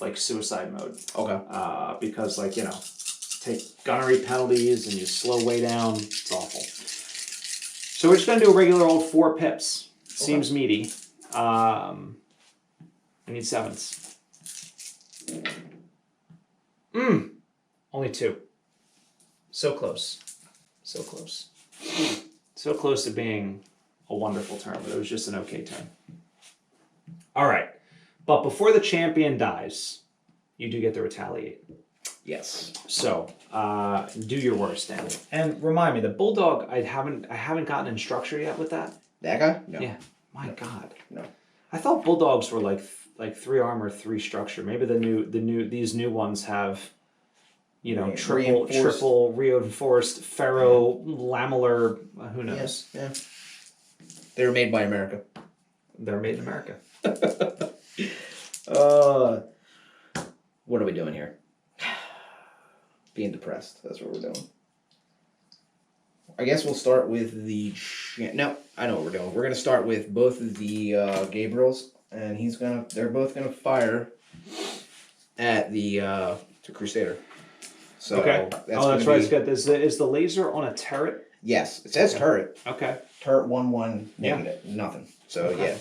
[SPEAKER 4] like suicide mode.
[SPEAKER 5] Okay.
[SPEAKER 4] Because take gunnery penalties and you slow way down. It's awful. So we're just going to do a regular old 4 pips. Seems meaty. I need 7s. Only 2. So close. So close. So close to being a wonderful turn, but it was just an okay turn. All right. But before the champion dies, you do get to retaliate.
[SPEAKER 5] Yes.
[SPEAKER 4] So, do your worst, Dan. And remind me, the Bulldog, I haven't gotten in structure yet with that.
[SPEAKER 5] That guy? No.
[SPEAKER 4] Yeah. My God.
[SPEAKER 5] No.
[SPEAKER 4] I thought Bulldogs were like 3 armor, 3 structure. Maybe these new ones have, triple reinforced ferro lamellar. Who knows?
[SPEAKER 5] Yeah. They were made by America.
[SPEAKER 4] They're made in America.
[SPEAKER 5] What are we doing here? Being depressed. That's what we're doing. I guess we'll start with the... No, I know what we're doing. We're going to start with both of the Gabriels, and they're both going to fire at the Crusader. So
[SPEAKER 4] okay. That's right. It's got this. Is the laser on a turret?
[SPEAKER 5] Yes. It says turret.
[SPEAKER 4] Okay.
[SPEAKER 5] Turret 1/1 negative. Yeah. Nothing. So, yeah.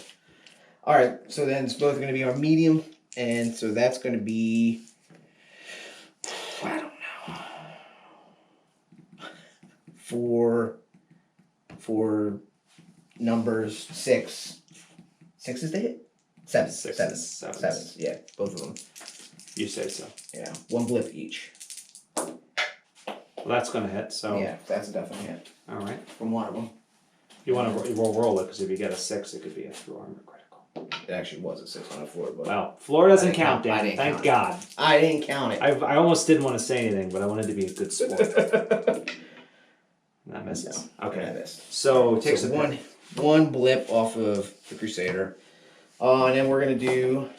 [SPEAKER 5] All right. So then it's both going to be our medium, and so that's going to be... I don't know. For numbers 6. 6 is the hit? 7. 7. Yeah, both of them.
[SPEAKER 4] You say so.
[SPEAKER 5] Yeah, 1 blip each.
[SPEAKER 4] Well, that's going to hit, so...
[SPEAKER 5] Yeah, that's a definite hit.
[SPEAKER 4] All right.
[SPEAKER 5] From one of them.
[SPEAKER 4] You want to roll it, because if you get a 6, it could be a through armor critical.
[SPEAKER 5] It actually was a 6 on a floor, but...
[SPEAKER 4] Well, floor doesn't count, Dan. Thank God.
[SPEAKER 5] I didn't count it.
[SPEAKER 4] I almost didn't want to say anything, but I wanted to be a good sport. That misses.
[SPEAKER 5] No,
[SPEAKER 4] okay.
[SPEAKER 5] I missed.
[SPEAKER 4] So it takes
[SPEAKER 5] one blip off of the Crusader. And then we're going to do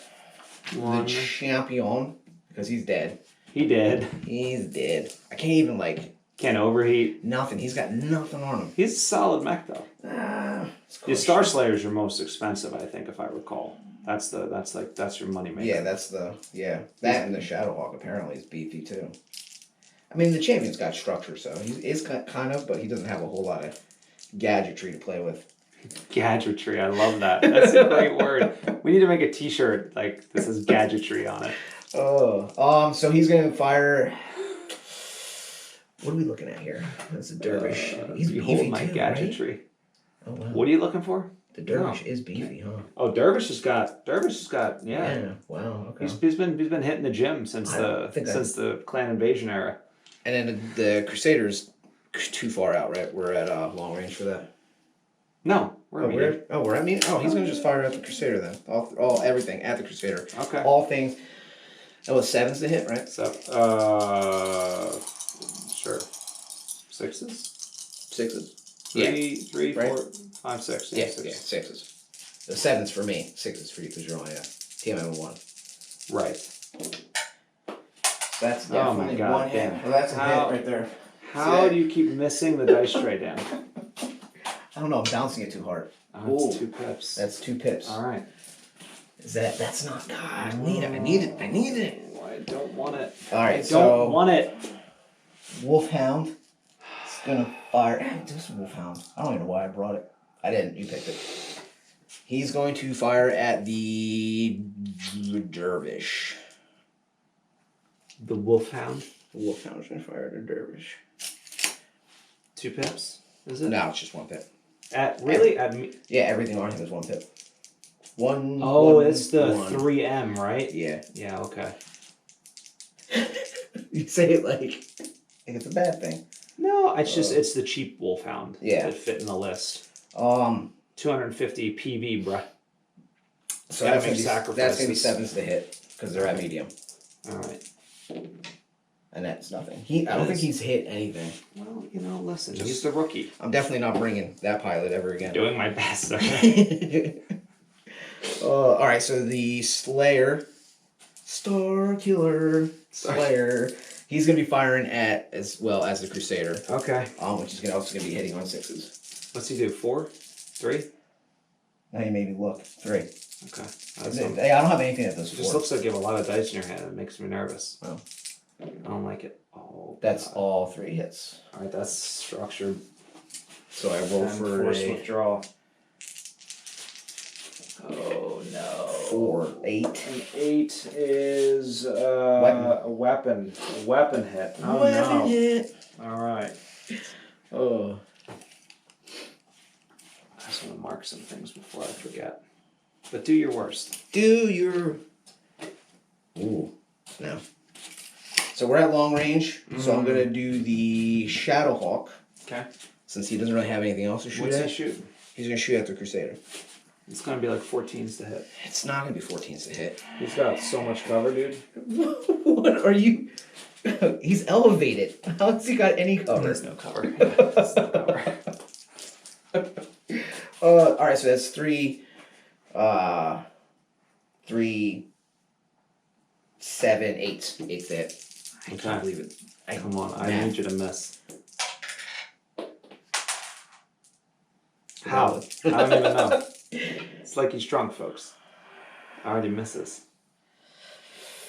[SPEAKER 5] the champion, because he's dead.
[SPEAKER 4] He did.
[SPEAKER 5] He's dead. I can't even,
[SPEAKER 4] Can't overheat.
[SPEAKER 5] Nothing. He's got nothing on him.
[SPEAKER 4] He's a solid mech, though. The Star Slayer's your most expensive, I think, if I recall. That's your money maker.
[SPEAKER 5] Yeah, that and the Shadowhawk apparently is beefy too. I mean, the champion's got structure, so he is kind of, but he doesn't have a whole lot of gadgetry to play with.
[SPEAKER 4] Gadgetry, I love that. That's a great word. We need to make a T-shirt like this has gadgetry on it.
[SPEAKER 5] Oh, so he's gonna fire. What are we looking at here? That's a dervish. He's beefy
[SPEAKER 4] my
[SPEAKER 5] too,
[SPEAKER 4] gadgetry.
[SPEAKER 5] Right? Oh wow.
[SPEAKER 4] What are you looking for?
[SPEAKER 5] The dervish is beefy, huh?
[SPEAKER 4] Oh, Dervish has got. Yeah.
[SPEAKER 5] Yeah. Wow. Okay.
[SPEAKER 4] He's been hitting the gym since the clan invasion era.
[SPEAKER 5] And then the Crusaders too far out, right? We're at long range for that.
[SPEAKER 4] No, we're at medium.
[SPEAKER 5] We're at medium. Oh, he's gonna just fire at the Crusader then. All everything at the Crusader.
[SPEAKER 4] Okay.
[SPEAKER 5] All things. That was 7s to hit, right?
[SPEAKER 4] So, sure. 6s.
[SPEAKER 5] 6s.
[SPEAKER 4] 3,
[SPEAKER 5] right?
[SPEAKER 4] 4, 5, 6.
[SPEAKER 5] Yeah, 6s. The 7s for me. 6s for you because you're only a TMM1.
[SPEAKER 4] Right.
[SPEAKER 5] That's definitely one hit. Well, that's a hit right there.
[SPEAKER 4] How do you keep missing the dice tray down?
[SPEAKER 5] I don't know. I'm bouncing it too hard.
[SPEAKER 4] Oh, it's 2 pips.
[SPEAKER 5] That's 2 pips.
[SPEAKER 4] All right.
[SPEAKER 5] That's not... God, I need it. I need it.
[SPEAKER 4] I don't want it.
[SPEAKER 5] All right,
[SPEAKER 4] I don't want it.
[SPEAKER 5] Wolfhound is going to fire... This Wolfhound. I don't even know why I brought it. I didn't. You picked it. He's going to fire at the Dervish.
[SPEAKER 4] The Wolfhound?
[SPEAKER 5] The Wolfhound is going to fire at the Dervish.
[SPEAKER 4] 2 pips? Is it?
[SPEAKER 5] No, it's just 1 pip. Yeah, everything on him is 1 pip. One.
[SPEAKER 4] Oh, it's the 3M, right?
[SPEAKER 5] Yeah.
[SPEAKER 4] Yeah, okay.
[SPEAKER 5] You say it like it's a bad thing.
[SPEAKER 4] No, it's just it's the cheap Wolfhound.
[SPEAKER 5] Yeah.
[SPEAKER 4] That fit in the list. 250 PV, bruh.
[SPEAKER 5] So that's gonna be 7s to hit because they're at medium.
[SPEAKER 4] All right.
[SPEAKER 5] And that's nothing. I don't think he's hit anything.
[SPEAKER 4] Well, you know, listen, he's the rookie.
[SPEAKER 5] I'm definitely not bringing that pilot ever again.
[SPEAKER 4] Doing my best. Okay.
[SPEAKER 5] All right, so the Slayer, Star Killer Slayer, he's gonna be firing at as well as the Crusader.
[SPEAKER 4] Okay.
[SPEAKER 5] Which is also gonna be hitting on 6s.
[SPEAKER 4] What's he do? 4? 3?
[SPEAKER 5] Now you made me look. 3.
[SPEAKER 4] Okay.
[SPEAKER 5] Hey, I don't have anything that does 4.
[SPEAKER 4] It just looks like you have a lot of dice in your hand. It makes me nervous.
[SPEAKER 5] Oh.
[SPEAKER 4] I don't like it. Oh.
[SPEAKER 5] That's
[SPEAKER 4] God.
[SPEAKER 5] all 3 hits.
[SPEAKER 4] All right, that's structured.
[SPEAKER 5] So I roll for
[SPEAKER 4] force
[SPEAKER 5] a
[SPEAKER 4] withdrawal. Oh no.
[SPEAKER 5] 4, 8.
[SPEAKER 4] An 8 is
[SPEAKER 5] Weapon.
[SPEAKER 4] a weapon. A weapon hit. Oh
[SPEAKER 5] Weapon
[SPEAKER 4] no.
[SPEAKER 5] hit.
[SPEAKER 4] All right.
[SPEAKER 5] Oh.
[SPEAKER 4] I just want to mark some things before I forget. But do your worst.
[SPEAKER 5] Do your. Ooh. No. So we're at long range. So I'm gonna do the Shadowhawk.
[SPEAKER 4] Okay.
[SPEAKER 5] Since he doesn't really have anything else to shoot
[SPEAKER 4] What's
[SPEAKER 5] at.
[SPEAKER 4] he shooting?
[SPEAKER 5] He's gonna shoot at the Crusader.
[SPEAKER 4] It's gonna be like 14s to hit.
[SPEAKER 5] It's not gonna be 14s to hit.
[SPEAKER 4] He's got so much cover, dude.
[SPEAKER 5] What are you? He's elevated. How's he got any cover?
[SPEAKER 4] There's no cover. There's no cover.
[SPEAKER 5] All right, so that's 3, 3, 7, 8. 8's it. I can't believe it.
[SPEAKER 4] Come on, I need you to miss. How? I don't even know. It's like he's drunk, folks. I already misses.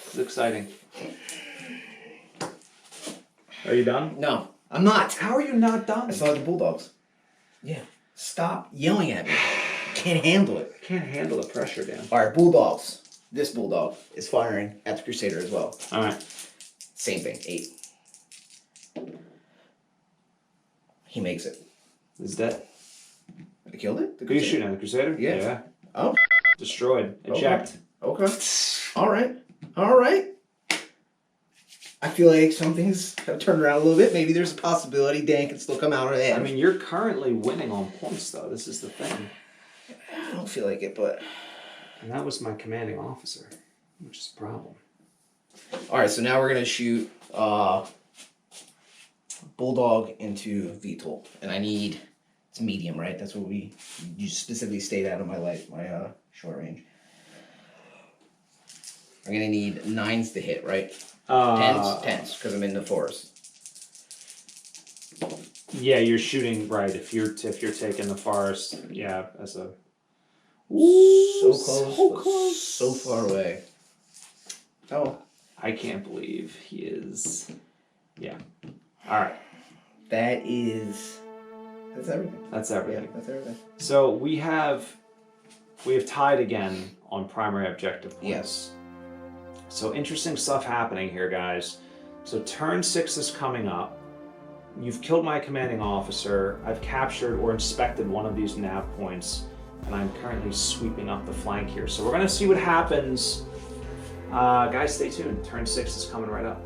[SPEAKER 4] It's exciting. Are you done?
[SPEAKER 5] No, I'm not.
[SPEAKER 4] How are you not done?
[SPEAKER 5] I saw the Bulldogs. Yeah. Stop yelling at me. Can't handle it.
[SPEAKER 4] I can't handle the pressure, Dan.
[SPEAKER 5] All right, Bulldogs. This Bulldog is firing at the Crusader as well.
[SPEAKER 4] All right.
[SPEAKER 5] Same thing, 8. He makes it.
[SPEAKER 4] He's dead.
[SPEAKER 5] I killed it?
[SPEAKER 4] Who are you shooting at? The Crusader?
[SPEAKER 5] Yeah. Oh.
[SPEAKER 4] Destroyed. Eject.
[SPEAKER 5] Okay. All right. All right. I feel like some things have turned around a little bit. Maybe there's a possibility Dan can still come out of that.
[SPEAKER 4] I mean, you're currently winning on points, though. This is the thing.
[SPEAKER 5] I don't feel like it, but...
[SPEAKER 4] And that was my commanding officer, which is a problem.
[SPEAKER 5] All right, so now we're going to shoot Bulldog into VTOL. And I need... It's medium, right? That's what you specifically stayed out of my short range. I'm going to need 9s to hit, right? 10s, because I'm in the forest.
[SPEAKER 4] Yeah, you're shooting right. If you're taking the forest, yeah, as a so close,
[SPEAKER 5] so far away. Oh,
[SPEAKER 4] I can't believe he is. Yeah. All right.
[SPEAKER 5] That's everything.
[SPEAKER 4] That's everything.
[SPEAKER 5] Yeah, that's everything.
[SPEAKER 4] So we have tied again on primary objective points.
[SPEAKER 5] Yes.
[SPEAKER 4] So interesting stuff happening here, guys. So turn 6 is coming up. You've killed my commanding officer. I've captured or inspected one of these nav points, and I'm currently sweeping up the flank here. So we're gonna see what happens. Guys, stay tuned. Turn 6 is coming right up.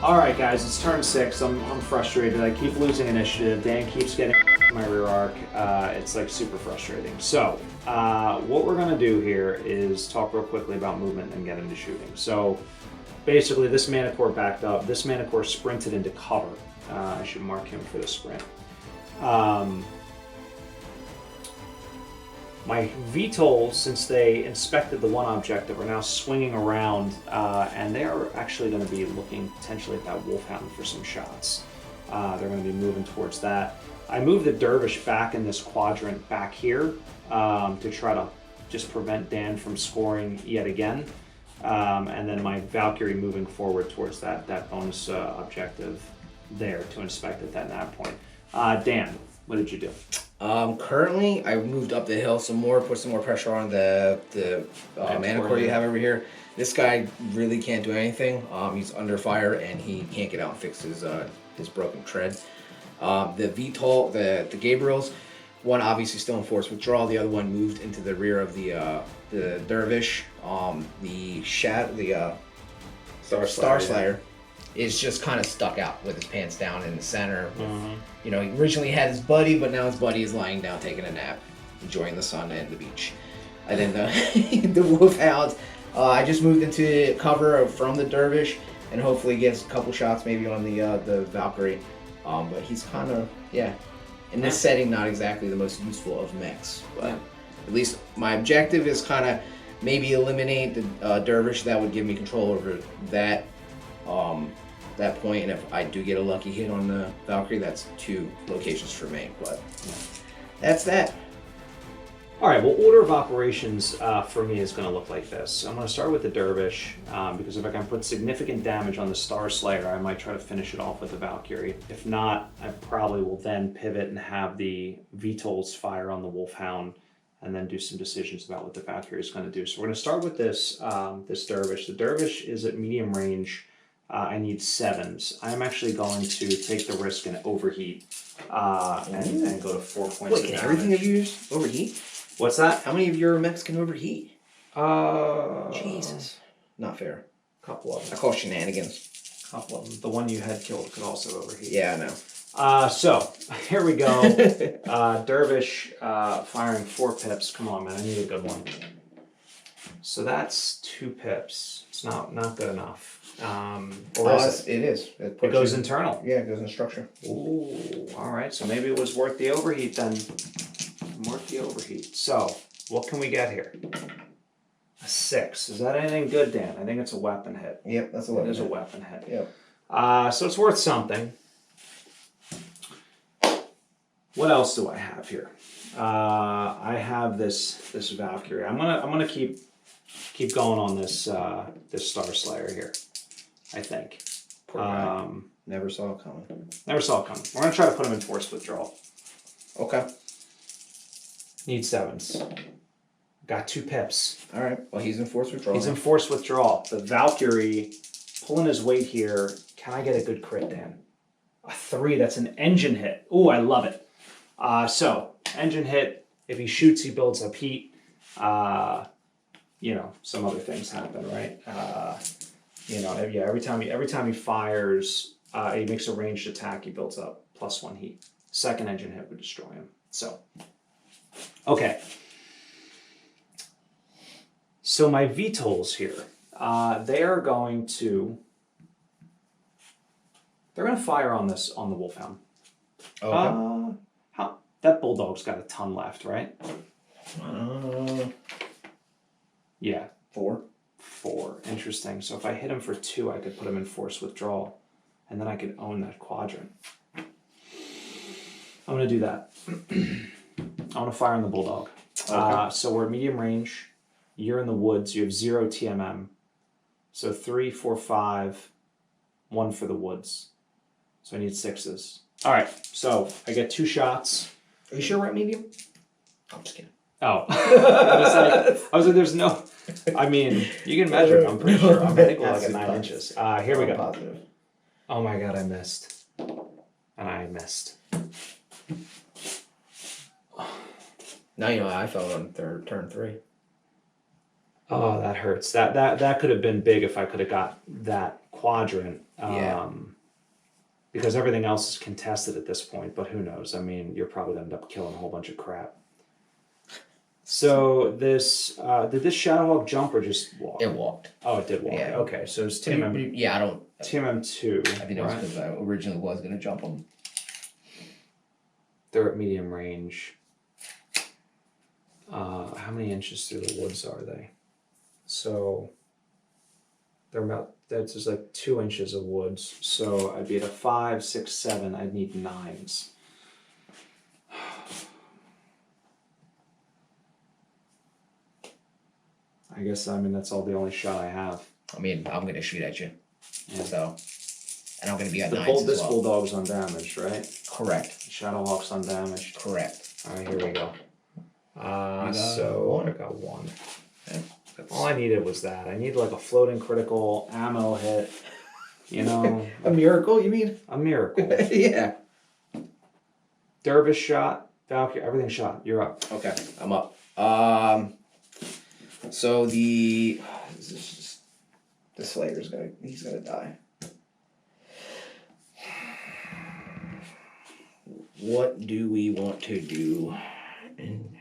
[SPEAKER 4] All right, guys, it's turn 6. I'm frustrated. I keep losing initiative. Dan keeps getting my rear arc. It's like super frustrating. So what we're gonna do here is talk real quickly about movement and get into shooting. So basically, this Mana Core backed up. This Mana Core sprinted into cover. I should mark him for the sprint. My VTOL, since they inspected the one objective, are now swinging around, and they are actually going to be looking potentially at that Wolfhound for some shots. They're going to be moving towards that. I moved the Dervish back in this quadrant back here to try to just prevent Dan from scoring yet again. And then my Valkyrie moving forward towards that bonus objective there to inspect at that nav point. Dan, What did you do?
[SPEAKER 5] Currently, I moved up the hill some more, put some more pressure on the mana core you have over here. This guy really can't do anything. He's under fire and he can't get out and fix his broken tread. The VTOL, the Gabriels, one obviously still in force withdrawal. The other one moved into the rear of the Dervish. The Star Slayer is just kind of stuck out with his pants down in the center. You know, he originally had his buddy, but now his buddy is lying down taking a nap, enjoying the sun and the beach. And then the Wolfhound, I just moved into cover from the Dervish, and hopefully gets a couple shots maybe on the Valkyrie. But he's kind of, in this setting, not exactly the most useful of mechs. But at least my objective is kind of maybe eliminate the Dervish. That would give me control over that point, and if I do get a lucky hit on the Valkyrie, that's 2 locations for me. But that's that.
[SPEAKER 4] All right, well, order of operations for me is going to look like this. I'm going to start with the Dervish, because if I can put significant damage on the Star Slayer, I might try to finish it off with the Valkyrie. If not, I probably will then pivot and have the VTOLs fire on the Wolfhound, and then do some decisions about what the Valkyrie is going to do. So we're going to start with this this Dervish. The Dervish is at medium range. I need 7s. I'm actually going to take the risk and overheat and go to 4 points of
[SPEAKER 5] Wait,
[SPEAKER 4] damage.
[SPEAKER 5] can everything of yours overheat?
[SPEAKER 4] What's that?
[SPEAKER 5] How many of your mechs can overheat?
[SPEAKER 4] Jesus.
[SPEAKER 5] Not fair.
[SPEAKER 4] Couple of
[SPEAKER 5] I
[SPEAKER 4] them.
[SPEAKER 5] call shenanigans.
[SPEAKER 4] Couple of them. The one you had killed could also overheat.
[SPEAKER 5] Yeah, I know.
[SPEAKER 4] So, here we go. Dervish firing 4 pips. Come on, man. I need a good one. So that's 2 pips. It's not good enough. Or is it?
[SPEAKER 5] It is.
[SPEAKER 4] It goes internal.
[SPEAKER 5] Yeah, it goes in structure.
[SPEAKER 4] Ooh, all right. So maybe it was worth the overheat then. Worth the overheat. So, what can we get here? A 6. Is that anything good, Dan? I think it's a weapon hit.
[SPEAKER 5] Yep, that's a weapon
[SPEAKER 4] hit. It is
[SPEAKER 5] hit.
[SPEAKER 4] a weapon hit.
[SPEAKER 5] Yep.
[SPEAKER 4] So it's worth something. What else do I have here? I have this Valkyrie. I'm gonna keep going on this this Star Slayer here. I think.
[SPEAKER 5] Poor guy. Never saw it coming.
[SPEAKER 4] Never saw it coming. We're gonna try to put him in forced withdrawal.
[SPEAKER 5] Okay.
[SPEAKER 4] Need 7s. Got 2 pips.
[SPEAKER 5] All right. Well, he's in force withdrawal.
[SPEAKER 4] He's in forced withdrawal. The Valkyrie pulling his weight here. Can I get a good crit, Dan? A 3. That's an engine hit. Ooh, I love it. So engine hit. If he shoots, he builds up heat. You know, some other things happen, right? You know, every time he fires, he makes a ranged attack. He builds up +1 heat. Second engine hit would destroy him. So, okay. So my VTOLs here, they're going to fire on the Wolfhound.
[SPEAKER 5] Okay.
[SPEAKER 4] That Bulldog's got a ton left, right? Yeah.
[SPEAKER 5] 4.
[SPEAKER 4] 4. Interesting. So if I hit him for 2, I could put him in forced withdrawal, and then I could own that quadrant. I'm going to do that. I want to fire on the Bulldog.
[SPEAKER 5] Okay.
[SPEAKER 4] So we're medium range. You're in the woods. You have 0 TMM. So 3, 4, 5, 1 for the woods. So I need 6s. All right. So I get 2 shots.
[SPEAKER 5] Are you sure we're at medium? I'm just kidding.
[SPEAKER 4] Oh. I was like, there's no... I mean, you can measure it. I'm pretty sure. I think we're like at 9 inches. Here we go.
[SPEAKER 5] Positive.
[SPEAKER 4] Oh my god, I missed. And I missed.
[SPEAKER 5] Now you know I fell on turn 3.
[SPEAKER 4] Oh, that hurts. That could have been big if I could have got that quadrant.
[SPEAKER 5] Yeah.
[SPEAKER 4] Because everything else is contested at this point, but who knows? I mean, you're probably going to end up killing a whole bunch of crap. So this, did this Shadowhawk jump or just walk?
[SPEAKER 5] It walked.
[SPEAKER 4] Oh, it did walk.
[SPEAKER 5] Yeah.
[SPEAKER 4] Okay, so it's TMM.
[SPEAKER 5] Yeah, I don't.
[SPEAKER 4] TMM2.
[SPEAKER 5] I think that was
[SPEAKER 4] right?
[SPEAKER 5] because I originally was going to jump him.
[SPEAKER 4] They're at medium range. How many inches through the woods are they? So they're about, that's just like 2 inches of woods. So I'd be at a 5, 6, 7. I'd need 9s. I guess, I mean, that's the only shot I have.
[SPEAKER 5] I mean, I'm going to shoot at you.
[SPEAKER 4] Yeah.
[SPEAKER 5] So And I'm going to be at 9s as
[SPEAKER 4] This
[SPEAKER 5] well.
[SPEAKER 4] bulldog's undamaged, right?
[SPEAKER 5] Correct.
[SPEAKER 4] Shadowhawk's undamaged.
[SPEAKER 5] Correct.
[SPEAKER 4] All right, here we go. So
[SPEAKER 5] one.
[SPEAKER 4] I got one.
[SPEAKER 5] Okay. That's
[SPEAKER 4] All I needed was that. I need like a floating critical ammo hit. You know,
[SPEAKER 5] a miracle, you mean?
[SPEAKER 4] a miracle.
[SPEAKER 5] Yeah.
[SPEAKER 4] Dervish shot, Valkyrie, everything shot. You're up.
[SPEAKER 5] Okay, I'm up. So the Slayer's he's gonna die. What do we want to do? And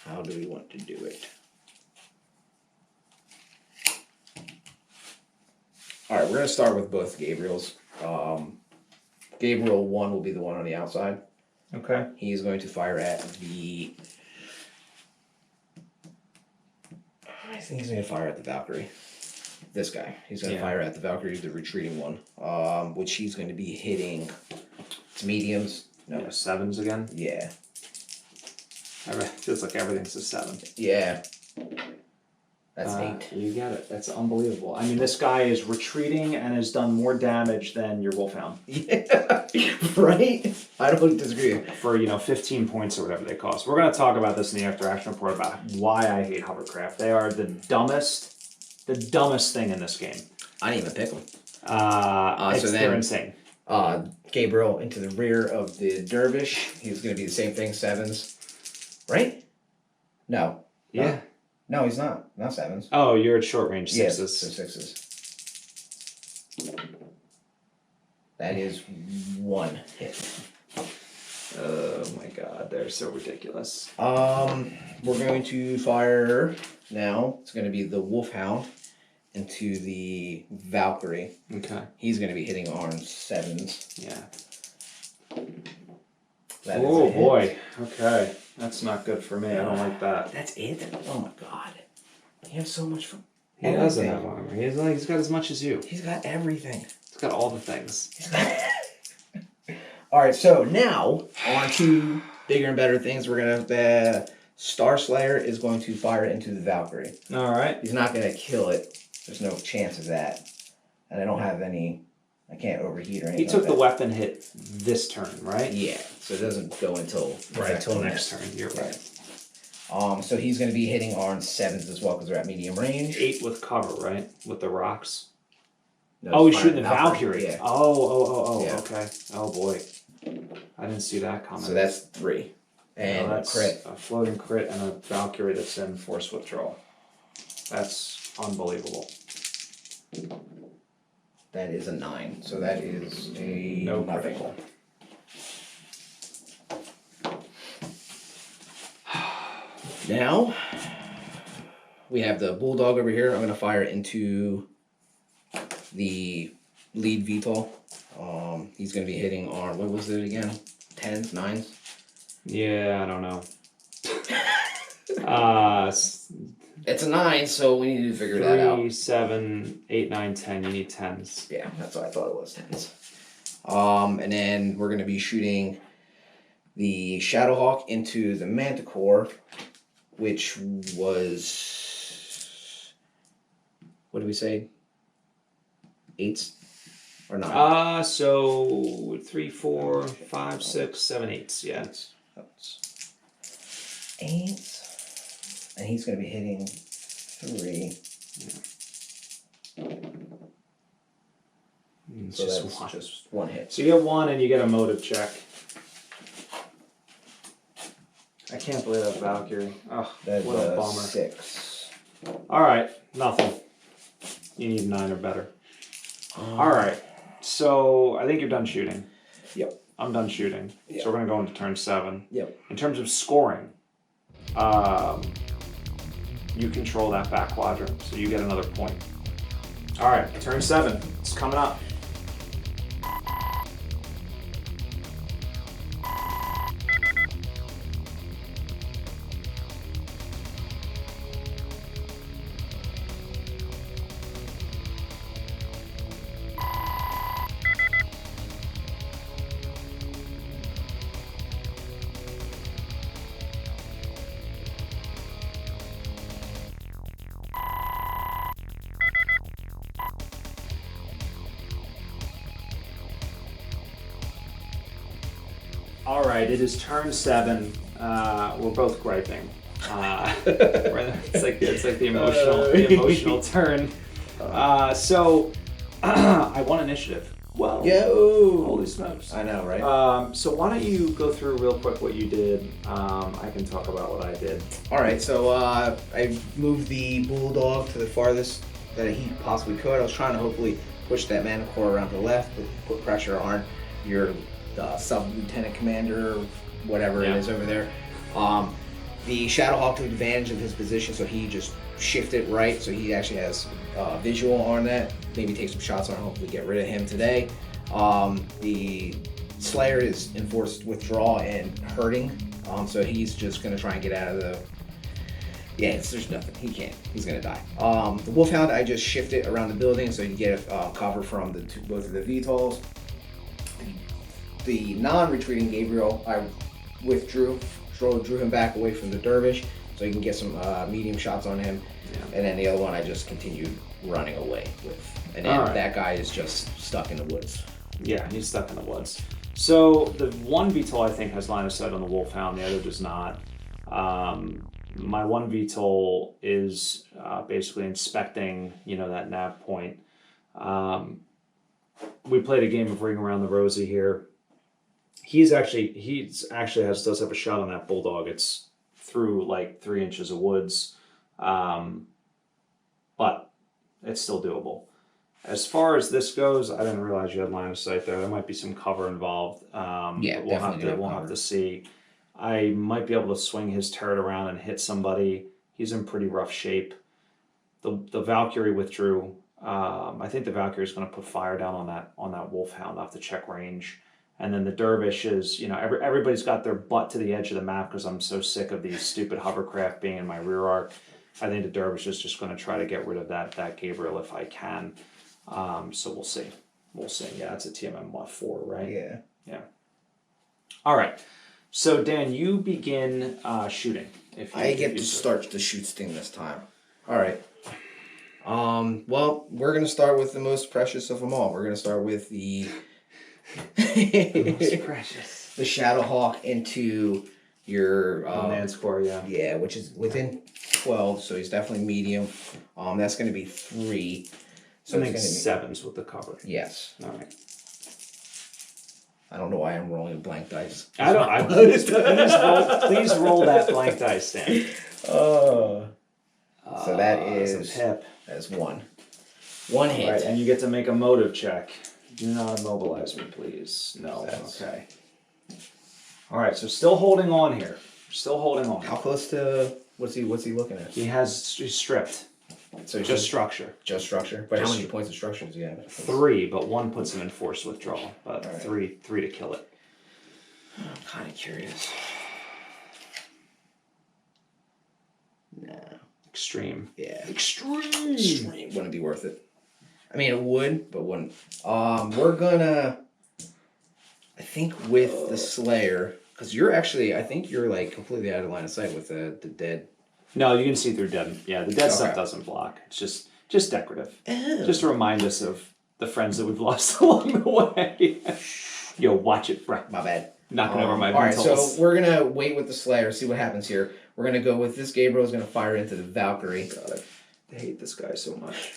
[SPEAKER 5] how do we want to do it? All right, we're gonna start with both Gabriel's. Gabriel 1 will be the one on the outside.
[SPEAKER 4] Okay.
[SPEAKER 5] He's going to fire at the. I think he's going to fire at the Valkyrie. This guy. He's going to fire at the Valkyrie, the retreating one. Which he's going to be hitting. It's mediums. No.
[SPEAKER 4] Yeah, 7s again.
[SPEAKER 5] Yeah.
[SPEAKER 4] Feels like everything's a 7.
[SPEAKER 5] Yeah. That's 8.
[SPEAKER 4] You get it. That's unbelievable. I mean, this guy is retreating and has done more damage than your Wolfhound.
[SPEAKER 5] Yeah. Right? I don't disagree.
[SPEAKER 4] For, 15 points or whatever they cost. We're going to talk about this in the after action report about why I hate hovercraft. They are the dumbest thing in this game.
[SPEAKER 5] I didn't even pick them.
[SPEAKER 4] They're insane.
[SPEAKER 5] Gabriel into the rear of the Dervish. He's going to be the same thing, 7s. Right? No.
[SPEAKER 4] Yeah.
[SPEAKER 5] No, he's not. Not 7s.
[SPEAKER 4] Oh, you're at short range 6s.
[SPEAKER 5] Yes, so 6s. That is 1 hit.
[SPEAKER 4] Oh my god, they're so ridiculous.
[SPEAKER 5] We're going to fire now. It's going to be the Wolfhound into the Valkyrie.
[SPEAKER 4] Okay.
[SPEAKER 5] He's going to be hitting on 7s.
[SPEAKER 4] Yeah.
[SPEAKER 5] That is
[SPEAKER 4] Oh
[SPEAKER 5] a hit.
[SPEAKER 4] boy. Okay. That's not good for me. I don't like that.
[SPEAKER 5] That's it? Oh my god. He has so much fun.
[SPEAKER 4] He doesn't have armor. He's got as much as you.
[SPEAKER 5] He's got everything.
[SPEAKER 4] He's got all the things.
[SPEAKER 5] Alright, so now on to bigger and better things. We're going to... Star Slayer is going to fire into the Valkyrie.
[SPEAKER 4] Alright.
[SPEAKER 5] He's not going to kill it. There's no chance of that. And I don't have any... I can't overheat or anything.
[SPEAKER 4] He took
[SPEAKER 5] like
[SPEAKER 4] the
[SPEAKER 5] that.
[SPEAKER 4] weapon hit this turn, right?
[SPEAKER 5] Yeah, so it doesn't go until...
[SPEAKER 4] next turn. You're right.
[SPEAKER 5] So he's going to be hitting on 7s as well because they're at medium range.
[SPEAKER 4] 8 with cover, right? With the rocks.
[SPEAKER 5] No,
[SPEAKER 4] He's
[SPEAKER 5] it's
[SPEAKER 4] shooting the
[SPEAKER 5] fire
[SPEAKER 4] Valkyrie.
[SPEAKER 5] Yeah.
[SPEAKER 4] Oh,
[SPEAKER 5] Yeah.
[SPEAKER 4] okay. Oh boy. I didn't see that coming.
[SPEAKER 5] So that's 3. And
[SPEAKER 4] that's
[SPEAKER 5] crit.
[SPEAKER 4] a floating crit and a Valkyrie that's in force withdrawal. That's unbelievable.
[SPEAKER 5] That is a 9. So that is a
[SPEAKER 4] No
[SPEAKER 5] nothing.
[SPEAKER 4] critical.
[SPEAKER 5] Now, we have the Bulldog over here. I'm going to fire into the lead VTOL. He's going to be hitting on, what was it again? 10s, 9s?
[SPEAKER 4] Yeah, I don't know.
[SPEAKER 5] It's a 9, so we need to figure that out.
[SPEAKER 4] 3, 7, 8, 9, 10. You need 10s.
[SPEAKER 5] Yeah, that's what I thought it was, 10s. And then we're going to be shooting the Shadowhawk into the Manticore, which was... What did we say? 8s? Or 9?
[SPEAKER 4] So 3, 4, 5, 6, 7, 8s. Yeah.
[SPEAKER 5] 8s. And he's going to be hitting 3.
[SPEAKER 4] It's
[SPEAKER 5] So
[SPEAKER 4] just
[SPEAKER 5] that's
[SPEAKER 4] one.
[SPEAKER 5] just 1 hit.
[SPEAKER 4] So you get 1 and you get a motive check. I can't believe that Valkyrie. Oh,
[SPEAKER 5] That's
[SPEAKER 4] what a bummer.
[SPEAKER 5] 6.
[SPEAKER 4] All right, nothing. You need 9 or better. All right, so I think you're done shooting.
[SPEAKER 5] Yep.
[SPEAKER 4] I'm done shooting.
[SPEAKER 5] Yep.
[SPEAKER 4] So we're going to go into turn 7.
[SPEAKER 5] Yep.
[SPEAKER 4] In terms of scoring, you control that back quadrant, so you get another point. All right, turn 7. It's coming up. All right, it is turn 7. We're both griping. It's like the emotional turn. So I won initiative. Whoa!
[SPEAKER 5] Yo!
[SPEAKER 4] Holy smokes!
[SPEAKER 5] I know, right?
[SPEAKER 4] So why don't you go through real quick what you did? I can talk about what I did.
[SPEAKER 5] All right, so I moved the bulldog to the farthest that he possibly could. I was trying to hopefully push that mana core around to the left, put pressure on your sub-lieutenant commander, whatever it is over there. The Shadowhawk took advantage of his position, so he just shifted right, so he actually has visual on that. Maybe take some shots on him, hopefully get rid of him today. The Slayer is enforced withdrawal and hurting, so he's just going to try and get out of the... Yeah, there's nothing. He can't. He's going to die. The Wolfhound, I just shifted around the building so you can get cover from both of the VTOLs. The non-retreating Gabriel, I withdrew, drew him back away from the Dervish so you can get some medium shots on him. Yeah. And then the other one I just continued running away with. And then that guy is just stuck in the woods.
[SPEAKER 4] Yeah, he's stuck in the woods. So the one VTOL I think has line of sight on the Wolfhound, the other does not. My one VTOL is basically inspecting, that nav point. We played a game of Ring Around the Rosie here. Does have a shot on that bulldog. It's through like 3 inches of woods, but it's still doable. As far as this goes, I didn't realize you had line of sight there. There might be some cover involved. We'll have to see. I might be able to swing his turret around and hit somebody. He's in pretty rough shape. The Valkyrie withdrew. I think the Valkyrie is going to put fire down on that Wolfhound. I'll have to check range. And then the Dervish is, everybody's got their butt to the edge of the map because I'm so sick of these stupid hovercraft being in my rear arc. I think the Dervish is just going to try to get rid of that Gabriel if I can. So we'll see. Yeah, it's a TMM 4, right? Yeah. All right. So Dan, you begin shooting.
[SPEAKER 5] I get to start the shoot sting this time. All right. Well, we're gonna start with the most precious of them all. We're gonna start with the
[SPEAKER 4] most precious.
[SPEAKER 5] The Shadowhawk into your
[SPEAKER 4] man's core, yeah.
[SPEAKER 5] Yeah, which is within 12, so he's definitely medium. That's gonna be 3.
[SPEAKER 4] So I think 7's with the cover.
[SPEAKER 5] Yes.
[SPEAKER 4] All right.
[SPEAKER 5] I don't know why I'm rolling a blank dice.
[SPEAKER 4] Please roll that blank dice, Dan.
[SPEAKER 5] So that is
[SPEAKER 4] pip.
[SPEAKER 5] That's 1. 1 hit.
[SPEAKER 4] Right, and you get to make a motive check. Do not immobilize me, please. No. Okay. All right. So still holding on here. Still holding on.
[SPEAKER 5] How close to what's he looking at?
[SPEAKER 4] He's stripped. So just structure.
[SPEAKER 5] Just structure. But how many points of structure does he have?
[SPEAKER 4] 3, but 1 puts him in forced withdrawal. But
[SPEAKER 5] right.
[SPEAKER 4] three to kill it.
[SPEAKER 5] I'm kind of curious. No.
[SPEAKER 4] Extreme.
[SPEAKER 5] Yeah.
[SPEAKER 4] Extreme.
[SPEAKER 5] Wouldn't be worth it. I mean, it would, but wouldn't. We're gonna. I think with the Slayer, because I think you're like completely out of line of sight with the dead.
[SPEAKER 4] No, you can see through dead. Yeah, the dead stuff doesn't block. It's just decorative.
[SPEAKER 5] Oh.
[SPEAKER 4] Just to remind us of the friends that we've lost along the way. Yo, watch it, bro.
[SPEAKER 5] My bad.
[SPEAKER 4] Knocking over my
[SPEAKER 5] All right,
[SPEAKER 4] ventals.
[SPEAKER 5] so we're gonna wait with the Slayer, see what happens here. We're gonna go with this Gabriel is gonna fire into the Valkyrie.
[SPEAKER 4] God, I hate this guy so much.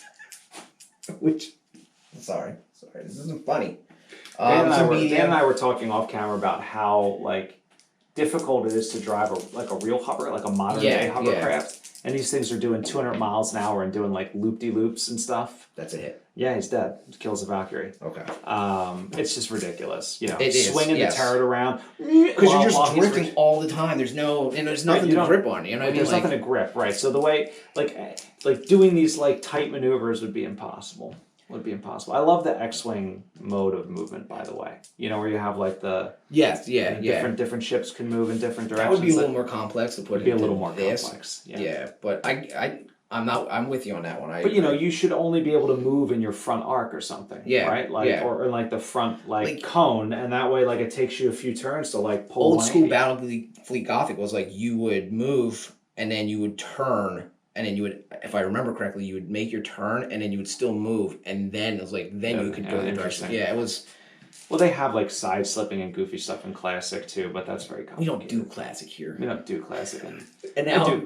[SPEAKER 5] Sorry, this isn't funny.
[SPEAKER 4] Dan and I were talking off camera about how difficult it is to drive a real hover, like a modern day hovercraft. And these things are doing 200 miles an hour and doing loop-de-loops and stuff.
[SPEAKER 5] That's a hit.
[SPEAKER 4] Yeah, he's dead. He kills a Valkyrie.
[SPEAKER 5] Okay.
[SPEAKER 4] It's just ridiculous.
[SPEAKER 5] It is,
[SPEAKER 4] swinging the turret around.
[SPEAKER 5] Because you're just drifting all the time. There's nothing to grip on. You know what I mean?
[SPEAKER 4] There's nothing to grip, right? So the way, doing these tight maneuvers would be impossible. I love the X-wing mode of movement, by the way. Where you have the different ships can move in different directions.
[SPEAKER 5] That would be a little more complex to put.
[SPEAKER 4] It'd be a little more complex.
[SPEAKER 5] Yeah, but I'm with you on that one.
[SPEAKER 4] But you should only be able to move in your front arc or something. Yeah. Right. Or in the front cone, and that way it takes you a few turns to pull.
[SPEAKER 5] Old school Battlefleet Gothic was you would move and then you would turn. And then you would, if I remember correctly, you would make your turn, and then you would still move, and then it was then you could go the direction. Yeah, it was.
[SPEAKER 4] Well, they have like side slipping and goofy stuff in Classic too, but that's very
[SPEAKER 5] We
[SPEAKER 4] complicated.
[SPEAKER 5] don't do classic here.
[SPEAKER 4] We don't do Classic.
[SPEAKER 5] And now,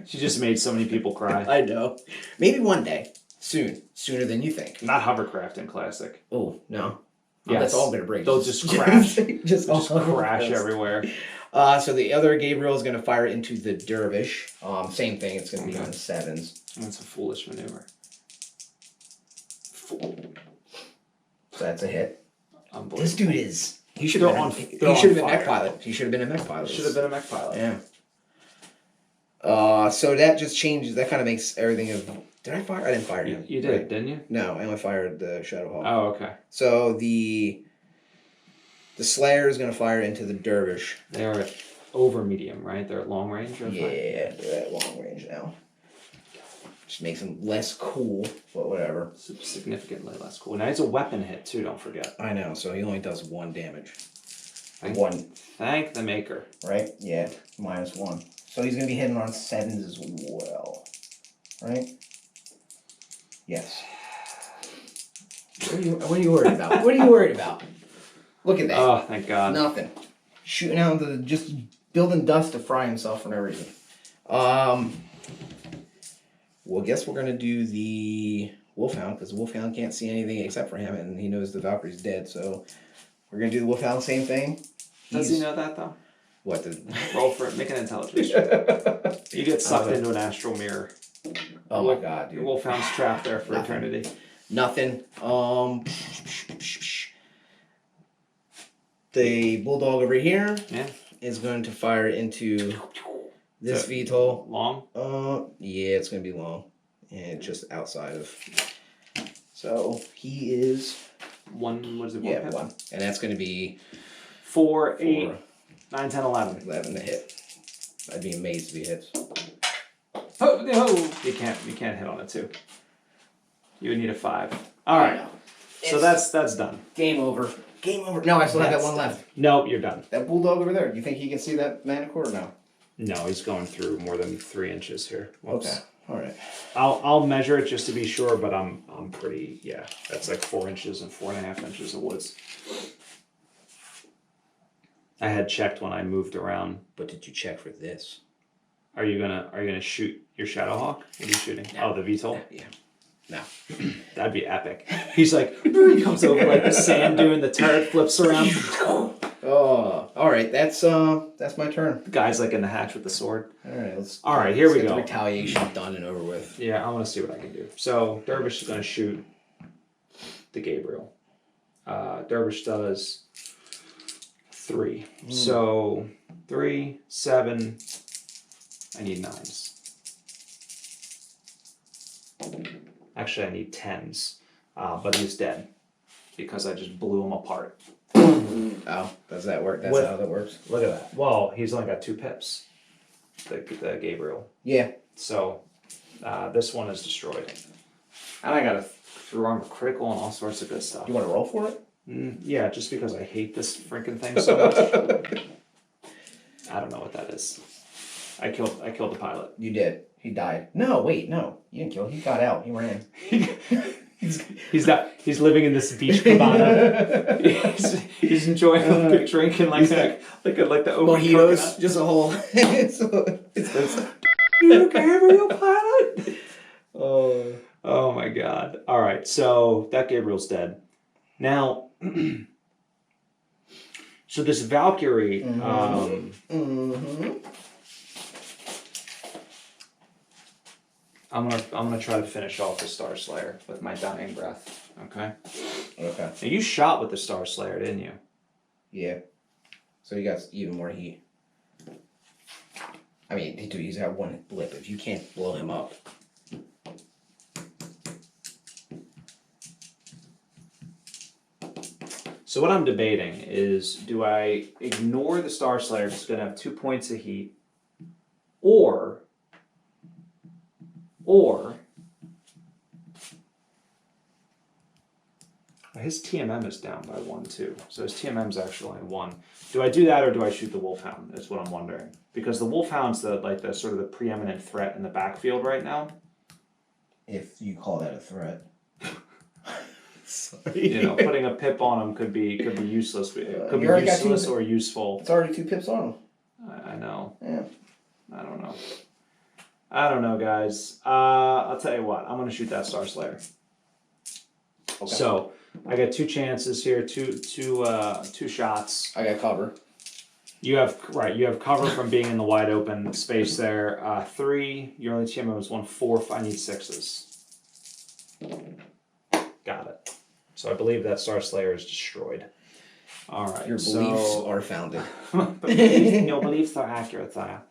[SPEAKER 4] She just made so many people cry.
[SPEAKER 5] I know. Maybe one day, sooner than you think.
[SPEAKER 4] Not hovercraft in Classic.
[SPEAKER 5] Oh no.
[SPEAKER 4] Yes.
[SPEAKER 5] That's all gonna break.
[SPEAKER 4] They'll just crash.
[SPEAKER 5] just
[SPEAKER 4] Crash everywhere.
[SPEAKER 5] So the other Gabriel is gonna fire into the Dervish. Same thing. It's gonna be on 7s.
[SPEAKER 4] That's a foolish maneuver.
[SPEAKER 5] So that's a hit.
[SPEAKER 4] Unbelievable.
[SPEAKER 5] This dude is. He should
[SPEAKER 4] They're
[SPEAKER 5] have
[SPEAKER 4] on-
[SPEAKER 5] been.
[SPEAKER 4] they're
[SPEAKER 5] He
[SPEAKER 4] on
[SPEAKER 5] should have been
[SPEAKER 4] fire.
[SPEAKER 5] mech pilot. He should have been a mech pilot.
[SPEAKER 4] Should have been a mech pilot.
[SPEAKER 5] Yeah. So that just changes. That kind of makes everything of. Did I fire? I didn't fire him.
[SPEAKER 4] You did,
[SPEAKER 5] right?
[SPEAKER 4] didn't you?
[SPEAKER 5] No, I only fired the Shadowhawk.
[SPEAKER 4] Oh, okay.
[SPEAKER 5] So the Slayer is going to fire into the Dervish.
[SPEAKER 4] They are at over medium, right? They're at long range. Or
[SPEAKER 5] Yeah, they're at long range now. Just makes them less cool, but whatever.
[SPEAKER 4] Significantly less cool. Now it's a weapon hit too. Don't forget.
[SPEAKER 5] I know. So he only does 1 damage.
[SPEAKER 4] Thank the maker.
[SPEAKER 5] Right? Yeah, -1. So he's going to be hitting on 7s as well. Right? Yes. What are you worried about? What are you worried about? Look at that.
[SPEAKER 4] Oh, thank God.
[SPEAKER 5] Nothing. Shooting out into just building dust to fry himself for no reason. Well, I guess we're going to do the Wolfhound, because the Wolfhound can't see anything except for him, and he knows the Valkyrie's dead, so we're going to do the Wolfhound, same thing.
[SPEAKER 4] Does he know that though?
[SPEAKER 5] What?
[SPEAKER 4] Roll for it. Make an intelligence check. You get sucked into an astral mirror.
[SPEAKER 5] Oh my God, dude.
[SPEAKER 4] Your Wolfhound's trapped there for
[SPEAKER 5] Nothing.
[SPEAKER 4] eternity.
[SPEAKER 5] Nothing. The Bulldog over here
[SPEAKER 4] Yeah.
[SPEAKER 5] is going to fire into this
[SPEAKER 4] So-
[SPEAKER 5] VTOL.
[SPEAKER 4] Long.
[SPEAKER 5] Yeah, it's gonna be long, and just outside of. So he is
[SPEAKER 4] One. What is it?
[SPEAKER 5] yeah
[SPEAKER 4] hit?
[SPEAKER 5] 1, and that's gonna be
[SPEAKER 4] 4, 8,
[SPEAKER 5] 4,
[SPEAKER 4] 9, 10, 11.
[SPEAKER 5] 11 to hit. I'd be amazed if he hits.
[SPEAKER 4] Oh, no. You can't hit on it too. You would need a 5. All right. So
[SPEAKER 5] It's
[SPEAKER 4] that's done.
[SPEAKER 5] game over. Game over. No, I still have that one left.
[SPEAKER 4] Nope, you're done.
[SPEAKER 5] That Bulldog over there. Do you think he can see that Manicore or no?
[SPEAKER 4] No, he's going through more than 3 inches here. Whoops.
[SPEAKER 5] Okay. All right.
[SPEAKER 4] I'll measure it just to be sure, but I'm pretty That's like 4 inches and 4.5 inches of woods. I had checked when I moved around.
[SPEAKER 5] But did you check for this?
[SPEAKER 4] Are you gonna shoot your Shadowhawk? What are you shooting?
[SPEAKER 5] No.
[SPEAKER 4] Oh, the VTOL?
[SPEAKER 5] Yeah. No.
[SPEAKER 4] That'd be epic. He's like, he comes over like the sand dune, the turret flips around.
[SPEAKER 5] Oh, all right. That's my turn.
[SPEAKER 4] The guy's like in the hatch with the sword.
[SPEAKER 5] All right. Let's.
[SPEAKER 4] All right, here we
[SPEAKER 5] get
[SPEAKER 4] go.
[SPEAKER 5] The retaliation done and over with.
[SPEAKER 4] Yeah, I want to see what I can do. So Dervish is going to shoot the Gabriel. Dervish does 3. So 3, 7. I need 9s. Actually, I need 10s. But he's dead because I just blew him apart.
[SPEAKER 5] Oh, does that work? That's how that works.
[SPEAKER 4] Look at that. Well, he's only got 2 pips. The Gabriel.
[SPEAKER 5] Yeah.
[SPEAKER 4] So this one is destroyed. And I got a through armor critical and all sorts of good stuff.
[SPEAKER 5] You want to roll for it?
[SPEAKER 4] Yeah, just because I hate this freaking thing so much. I don't know what that is. I killed the pilot.
[SPEAKER 5] You did. He died. No, wait, no. You didn't kill him. He got out. He ran.
[SPEAKER 4] He's living in this beach cabana. he's enjoying a good drink and like the open
[SPEAKER 5] Mojitos,
[SPEAKER 4] coconut.
[SPEAKER 5] just a whole.
[SPEAKER 4] You Gabriel pilot. Oh my God! All right, so that Gabriel's dead. Now, so this Valkyrie. I'm gonna try to finish off the Star Slayer with my dying breath. Okay.
[SPEAKER 5] Okay.
[SPEAKER 4] Now you shot with the Star Slayer, didn't you?
[SPEAKER 5] Yeah. So he got even more heat. I mean, dude, he's got 1 blip. If you can't blow him up.
[SPEAKER 4] So what I'm debating is, do I ignore the Star Slayer, it's going to have 2 points of heat, or his TMM is down by 1 too. So his TMM is actually only 1. Do I do that or do I shoot the Wolfhound? That's what I'm wondering. Because the Wolfhound's the sort of the preeminent threat in the backfield right now.
[SPEAKER 5] If you call that a threat.
[SPEAKER 4] You know, putting a pip on them could be useless. Could be
[SPEAKER 5] you already got
[SPEAKER 4] useless
[SPEAKER 5] two-
[SPEAKER 4] or useful.
[SPEAKER 5] It's already 2 pips on him.
[SPEAKER 4] I know.
[SPEAKER 5] Yeah.
[SPEAKER 4] I don't know, guys. I'll tell you what. I'm gonna shoot that Star Slayer.
[SPEAKER 5] Okay.
[SPEAKER 4] So I got 2 chances here. Two shots.
[SPEAKER 5] I got cover.
[SPEAKER 4] You have cover from being in the wide open space there. 3. Your only TMO is 1 4. I need 6s. Got it. So I believe that Star Slayer is destroyed. All right.
[SPEAKER 5] Your beliefs are founded.
[SPEAKER 4] Your beliefs are accurate, sire.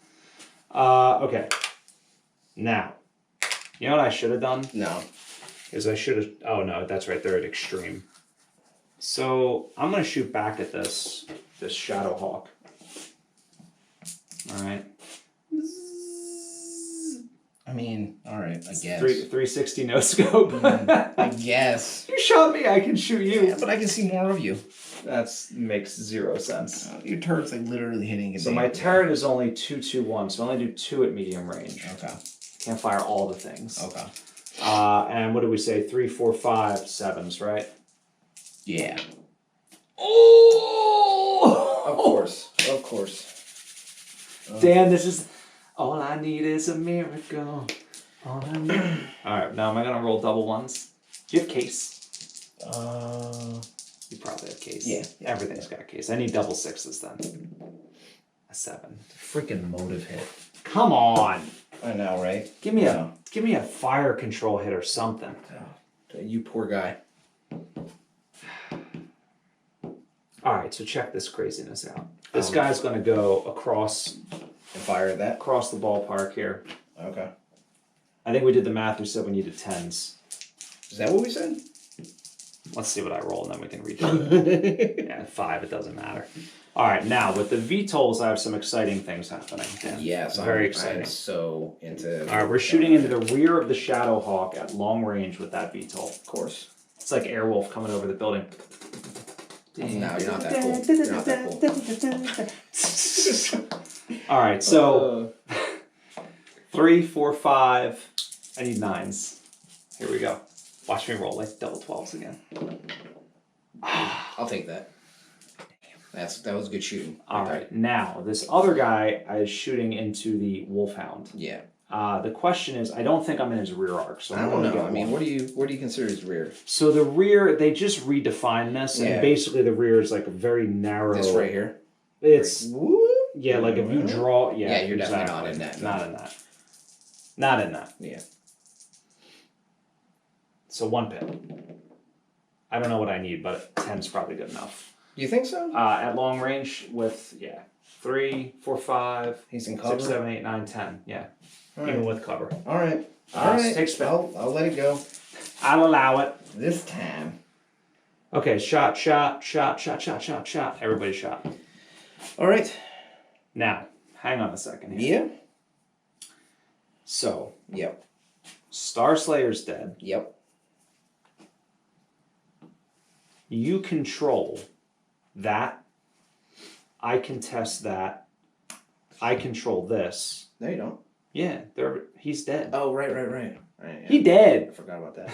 [SPEAKER 4] Okay. Now, you know what I should have done?
[SPEAKER 5] No.
[SPEAKER 4] Is I should have. Oh no, that's right. They're at extreme. So I'm gonna shoot back at this Shadow Hawk. All right.
[SPEAKER 5] I mean, all right. I guess.
[SPEAKER 4] 360 no scope.
[SPEAKER 5] I guess.
[SPEAKER 4] You shot me. I can shoot you.
[SPEAKER 5] Yeah, but I can see more of you.
[SPEAKER 4] That makes 0 sense.
[SPEAKER 5] Your turret's like literally hitting.
[SPEAKER 4] So my turret is only 2-2-1, so I only do 2 at medium range.
[SPEAKER 5] Okay.
[SPEAKER 4] Can't fire all the things.
[SPEAKER 5] Okay.
[SPEAKER 4] And what did we say? 3, 4, 5, 7s, right?
[SPEAKER 5] Yeah.
[SPEAKER 4] Oh!
[SPEAKER 5] Of course. Of course.
[SPEAKER 4] Dan, this is all I need is a miracle. All I need. All right, now am I gonna roll double 1s? Do you have case? You probably have case.
[SPEAKER 5] Yeah.
[SPEAKER 4] Everything's got a case. I need double 6s then. A 7.
[SPEAKER 5] Freaking motive hit.
[SPEAKER 4] Come on.
[SPEAKER 5] I know, right?
[SPEAKER 4] Give me a fire control hit or something.
[SPEAKER 5] You poor guy.
[SPEAKER 4] All right, so check this craziness out. This guy's gonna go across
[SPEAKER 5] And fire at that.
[SPEAKER 4] across the ballpark here.
[SPEAKER 5] Okay.
[SPEAKER 4] I think we did the math. We said we needed 10s.
[SPEAKER 5] Is that what we said?
[SPEAKER 4] Let's see what I roll, and then we can redo it. Yeah, 5. It doesn't matter. All right, now with the VTOLs, I have some exciting things happening. Dan.
[SPEAKER 5] Yes.
[SPEAKER 4] Very
[SPEAKER 5] I'm
[SPEAKER 4] exciting.
[SPEAKER 5] so into.
[SPEAKER 4] All right, we're shooting into the rear of the Shadow Hawk at long range with that VTOL.
[SPEAKER 5] Of course.
[SPEAKER 4] It's like Airwolf coming over the building.
[SPEAKER 5] No, you're not that cool. You're not that cool.
[SPEAKER 4] All right, so 3, 4, 5. I need 9s. Here we go. Watch me roll like double 12s again.
[SPEAKER 5] I'll take that. That was good shooting.
[SPEAKER 4] All right, now this other guy is shooting into the Wolfhound.
[SPEAKER 5] Yeah.
[SPEAKER 4] The question is, I don't think I'm in his rear arc, so
[SPEAKER 5] I
[SPEAKER 4] I'm
[SPEAKER 5] don't
[SPEAKER 4] gonna
[SPEAKER 5] know.
[SPEAKER 4] get
[SPEAKER 5] I mean,
[SPEAKER 4] one.
[SPEAKER 5] what do you consider his rear?
[SPEAKER 4] So the rear, they just redefined this,
[SPEAKER 5] Yeah.
[SPEAKER 4] and basically the rear is like a very narrow.
[SPEAKER 5] This right here.
[SPEAKER 4] It's
[SPEAKER 5] Whoop.
[SPEAKER 4] yeah, like if you draw,
[SPEAKER 5] Yeah, you're definitely
[SPEAKER 4] exactly.
[SPEAKER 5] not in that.
[SPEAKER 4] Not in that. Not in that.
[SPEAKER 5] Yeah.
[SPEAKER 4] So 1 pip. I don't know what I need, but 10's probably good enough.
[SPEAKER 5] You think so?
[SPEAKER 4] At long range with 3, 4, 5,
[SPEAKER 5] He's in cover.
[SPEAKER 4] 6, 7, 8, 9, 10. Yeah,
[SPEAKER 5] All
[SPEAKER 4] even
[SPEAKER 5] right.
[SPEAKER 4] with cover.
[SPEAKER 5] All right. All right.
[SPEAKER 4] Take spin.
[SPEAKER 5] I'll let it go
[SPEAKER 4] I'll allow it.
[SPEAKER 5] this time.
[SPEAKER 4] Okay, shot. Everybody shot.
[SPEAKER 5] All right.
[SPEAKER 4] Now, hang on a second here.
[SPEAKER 5] Yeah.
[SPEAKER 4] So,
[SPEAKER 5] Yep.
[SPEAKER 4] Star Slayer's dead.
[SPEAKER 5] Yep.
[SPEAKER 4] You control that. I contest that. I control this.
[SPEAKER 5] No, you don't.
[SPEAKER 4] Yeah, he's dead.
[SPEAKER 5] Oh, right. Right, yeah.
[SPEAKER 4] He
[SPEAKER 5] I
[SPEAKER 4] dead.
[SPEAKER 5] forgot about that.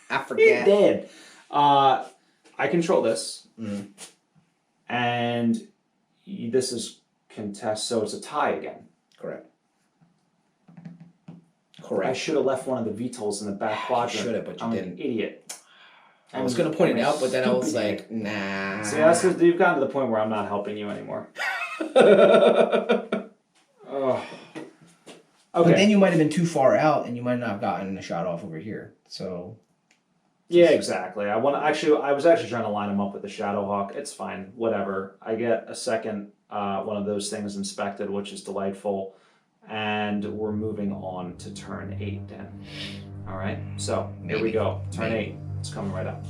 [SPEAKER 5] I
[SPEAKER 4] He
[SPEAKER 5] forgot.
[SPEAKER 4] dead. I control this.
[SPEAKER 5] Mm.
[SPEAKER 4] And this is contest, so it's a tie again.
[SPEAKER 5] Correct.
[SPEAKER 4] I should have left one of the VTOLs in the back quadrant.
[SPEAKER 5] Should have, but you
[SPEAKER 4] I'm
[SPEAKER 5] didn't.
[SPEAKER 4] an idiot.
[SPEAKER 5] I was going to point it out, but then I was
[SPEAKER 4] Stupid.
[SPEAKER 5] like, nah.
[SPEAKER 4] See, you've gotten to the point where I'm not helping you anymore. Oh. Okay.
[SPEAKER 5] But then you might have been too far out, and you might not have gotten a shot off over here. So.
[SPEAKER 4] Yeah, exactly. I was actually trying to line him up with the Shadowhawk. It's fine, whatever. I get a second one of those things inspected, which is delightful, and we're moving on to turn 8 then. All right, so here we
[SPEAKER 5] Maybe.
[SPEAKER 4] go. Turn
[SPEAKER 5] Maybe.
[SPEAKER 4] 8. It's coming right up.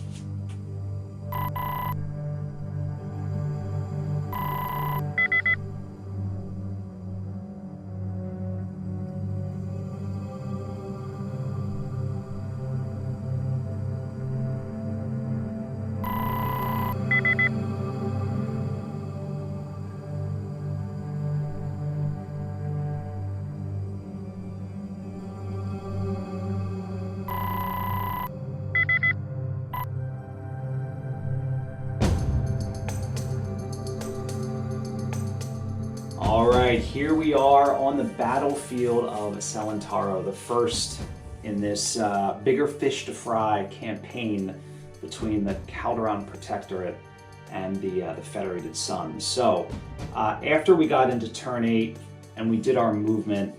[SPEAKER 4] right, here we are on the battlefield of Celentaro, the first in this bigger fish to fry campaign between the Calderon Protectorate and the Federated Suns. So after we got into turn 8 and we did our movement,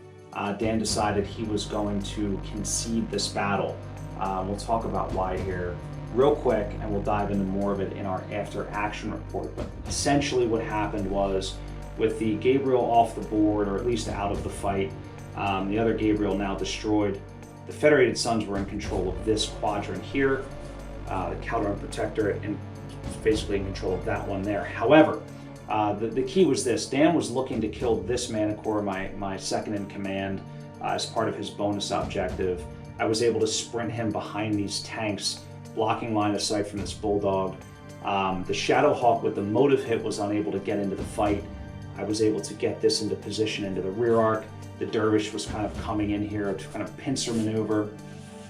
[SPEAKER 4] Dan decided he was going to concede this battle. We'll talk about why here real quick, and we'll dive into more of it in our after action report. But essentially what happened was, with the Gabriel off the board, or at least out of the fight, the other Gabriel now destroyed, the Federated Suns were in control of this quadrant here, the Calderon Protectorate, and basically in control of that one there. However, the key was this: Dan was looking to kill this Manicore, my second in command, as part of his bonus objective. I was able to sprint him behind these tanks, blocking line of sight from this Bulldog. The Shadowhawk with the motive hit was unable to get into the fight. I was able to get this into position into the rear arc. The Dervish was kind of coming in here to kind of pincer maneuver.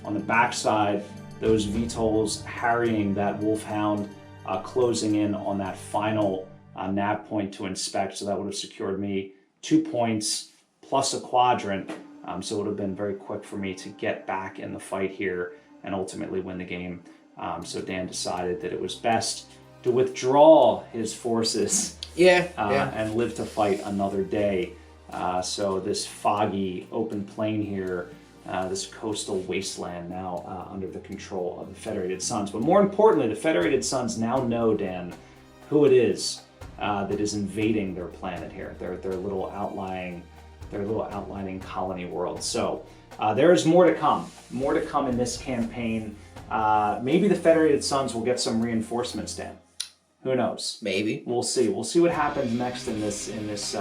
[SPEAKER 4] On the backside, those VTOLs harrying that Wolfhound, closing in on that final nav point to inspect, so that would have secured me 2 points plus a quadrant, so it would have been very quick for me to get back in the fight here and ultimately win the game. So Dan decided that it was best to withdraw his forces and live to fight another day. So this foggy open plain here, this coastal wasteland now under the control of the Federated Suns. But more importantly, the Federated Suns now know, Dan, who it is that is invading their planet here, their little outlying colony world. So there is more to come in this campaign. Maybe the Federated Suns will get some reinforcements, Dan. Who knows?
[SPEAKER 5] Maybe.
[SPEAKER 4] We'll see. We'll see what happens next in this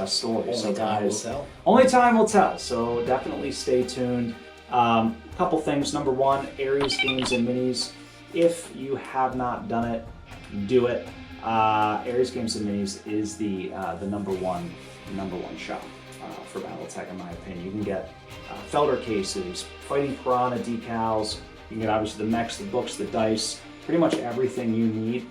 [SPEAKER 4] story.
[SPEAKER 5] Only time will tell.
[SPEAKER 4] Only time will tell. So definitely stay tuned. Couple things. Number one, Ares Games and Minis. If you have not done it, do it. Ares Games and Minis is the number one shop for BattleTech, in my opinion. You can get Felder cases, Fighting Piranha decals. You can get obviously the mechs, the books, the dice, pretty much everything you need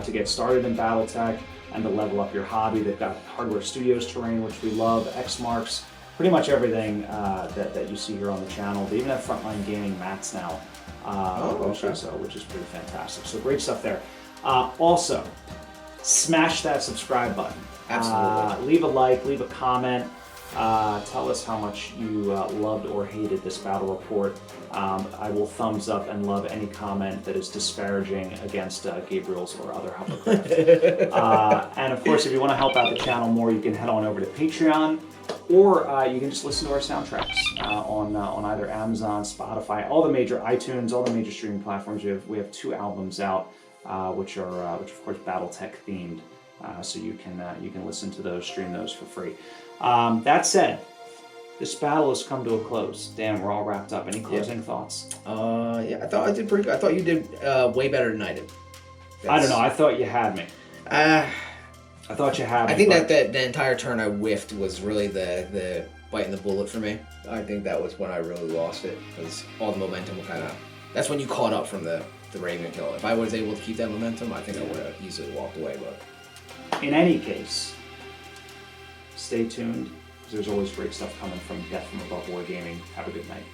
[SPEAKER 4] to get started in BattleTech and to level up your hobby. They've got Hardware Studios terrain, which we love, X marks, pretty much everything that you see here on the channel. They even have Frontline Gaming mats now, which is pretty fantastic. So great stuff there. Also, smash that subscribe button.
[SPEAKER 5] Absolutely.
[SPEAKER 4] Leave a like, leave a comment. Tell us how much you loved or hated this battle report. I will thumbs up and love any comment that is disparaging against Gabriel's or other hovercraft. And of course, if you want to help out the channel more, you can head on over to Patreon, or you can just listen to our soundtracks on either Amazon, Spotify, all the major iTunes, all the major streaming platforms. We have 2 albums out, which are of course BattleTech themed. So you can listen to those, stream those for free. That said, this battle has come to a close. Dan, we're all wrapped up. Any closing thoughts?
[SPEAKER 5] I thought I did pretty good. I thought you did way better than I did.
[SPEAKER 4] I don't know. I thought you had me. I thought you had me.
[SPEAKER 5] I think that the entire turn I whiffed was really the biting the bullet for me. I think that was when I really lost it, because all the momentum that's when you caught up from the Raven kill. If I was able to keep that momentum, I think I would have easily walked away. But
[SPEAKER 4] in any case, stay tuned, because there's always great stuff coming from Death from Above Wargaming. Have a good night.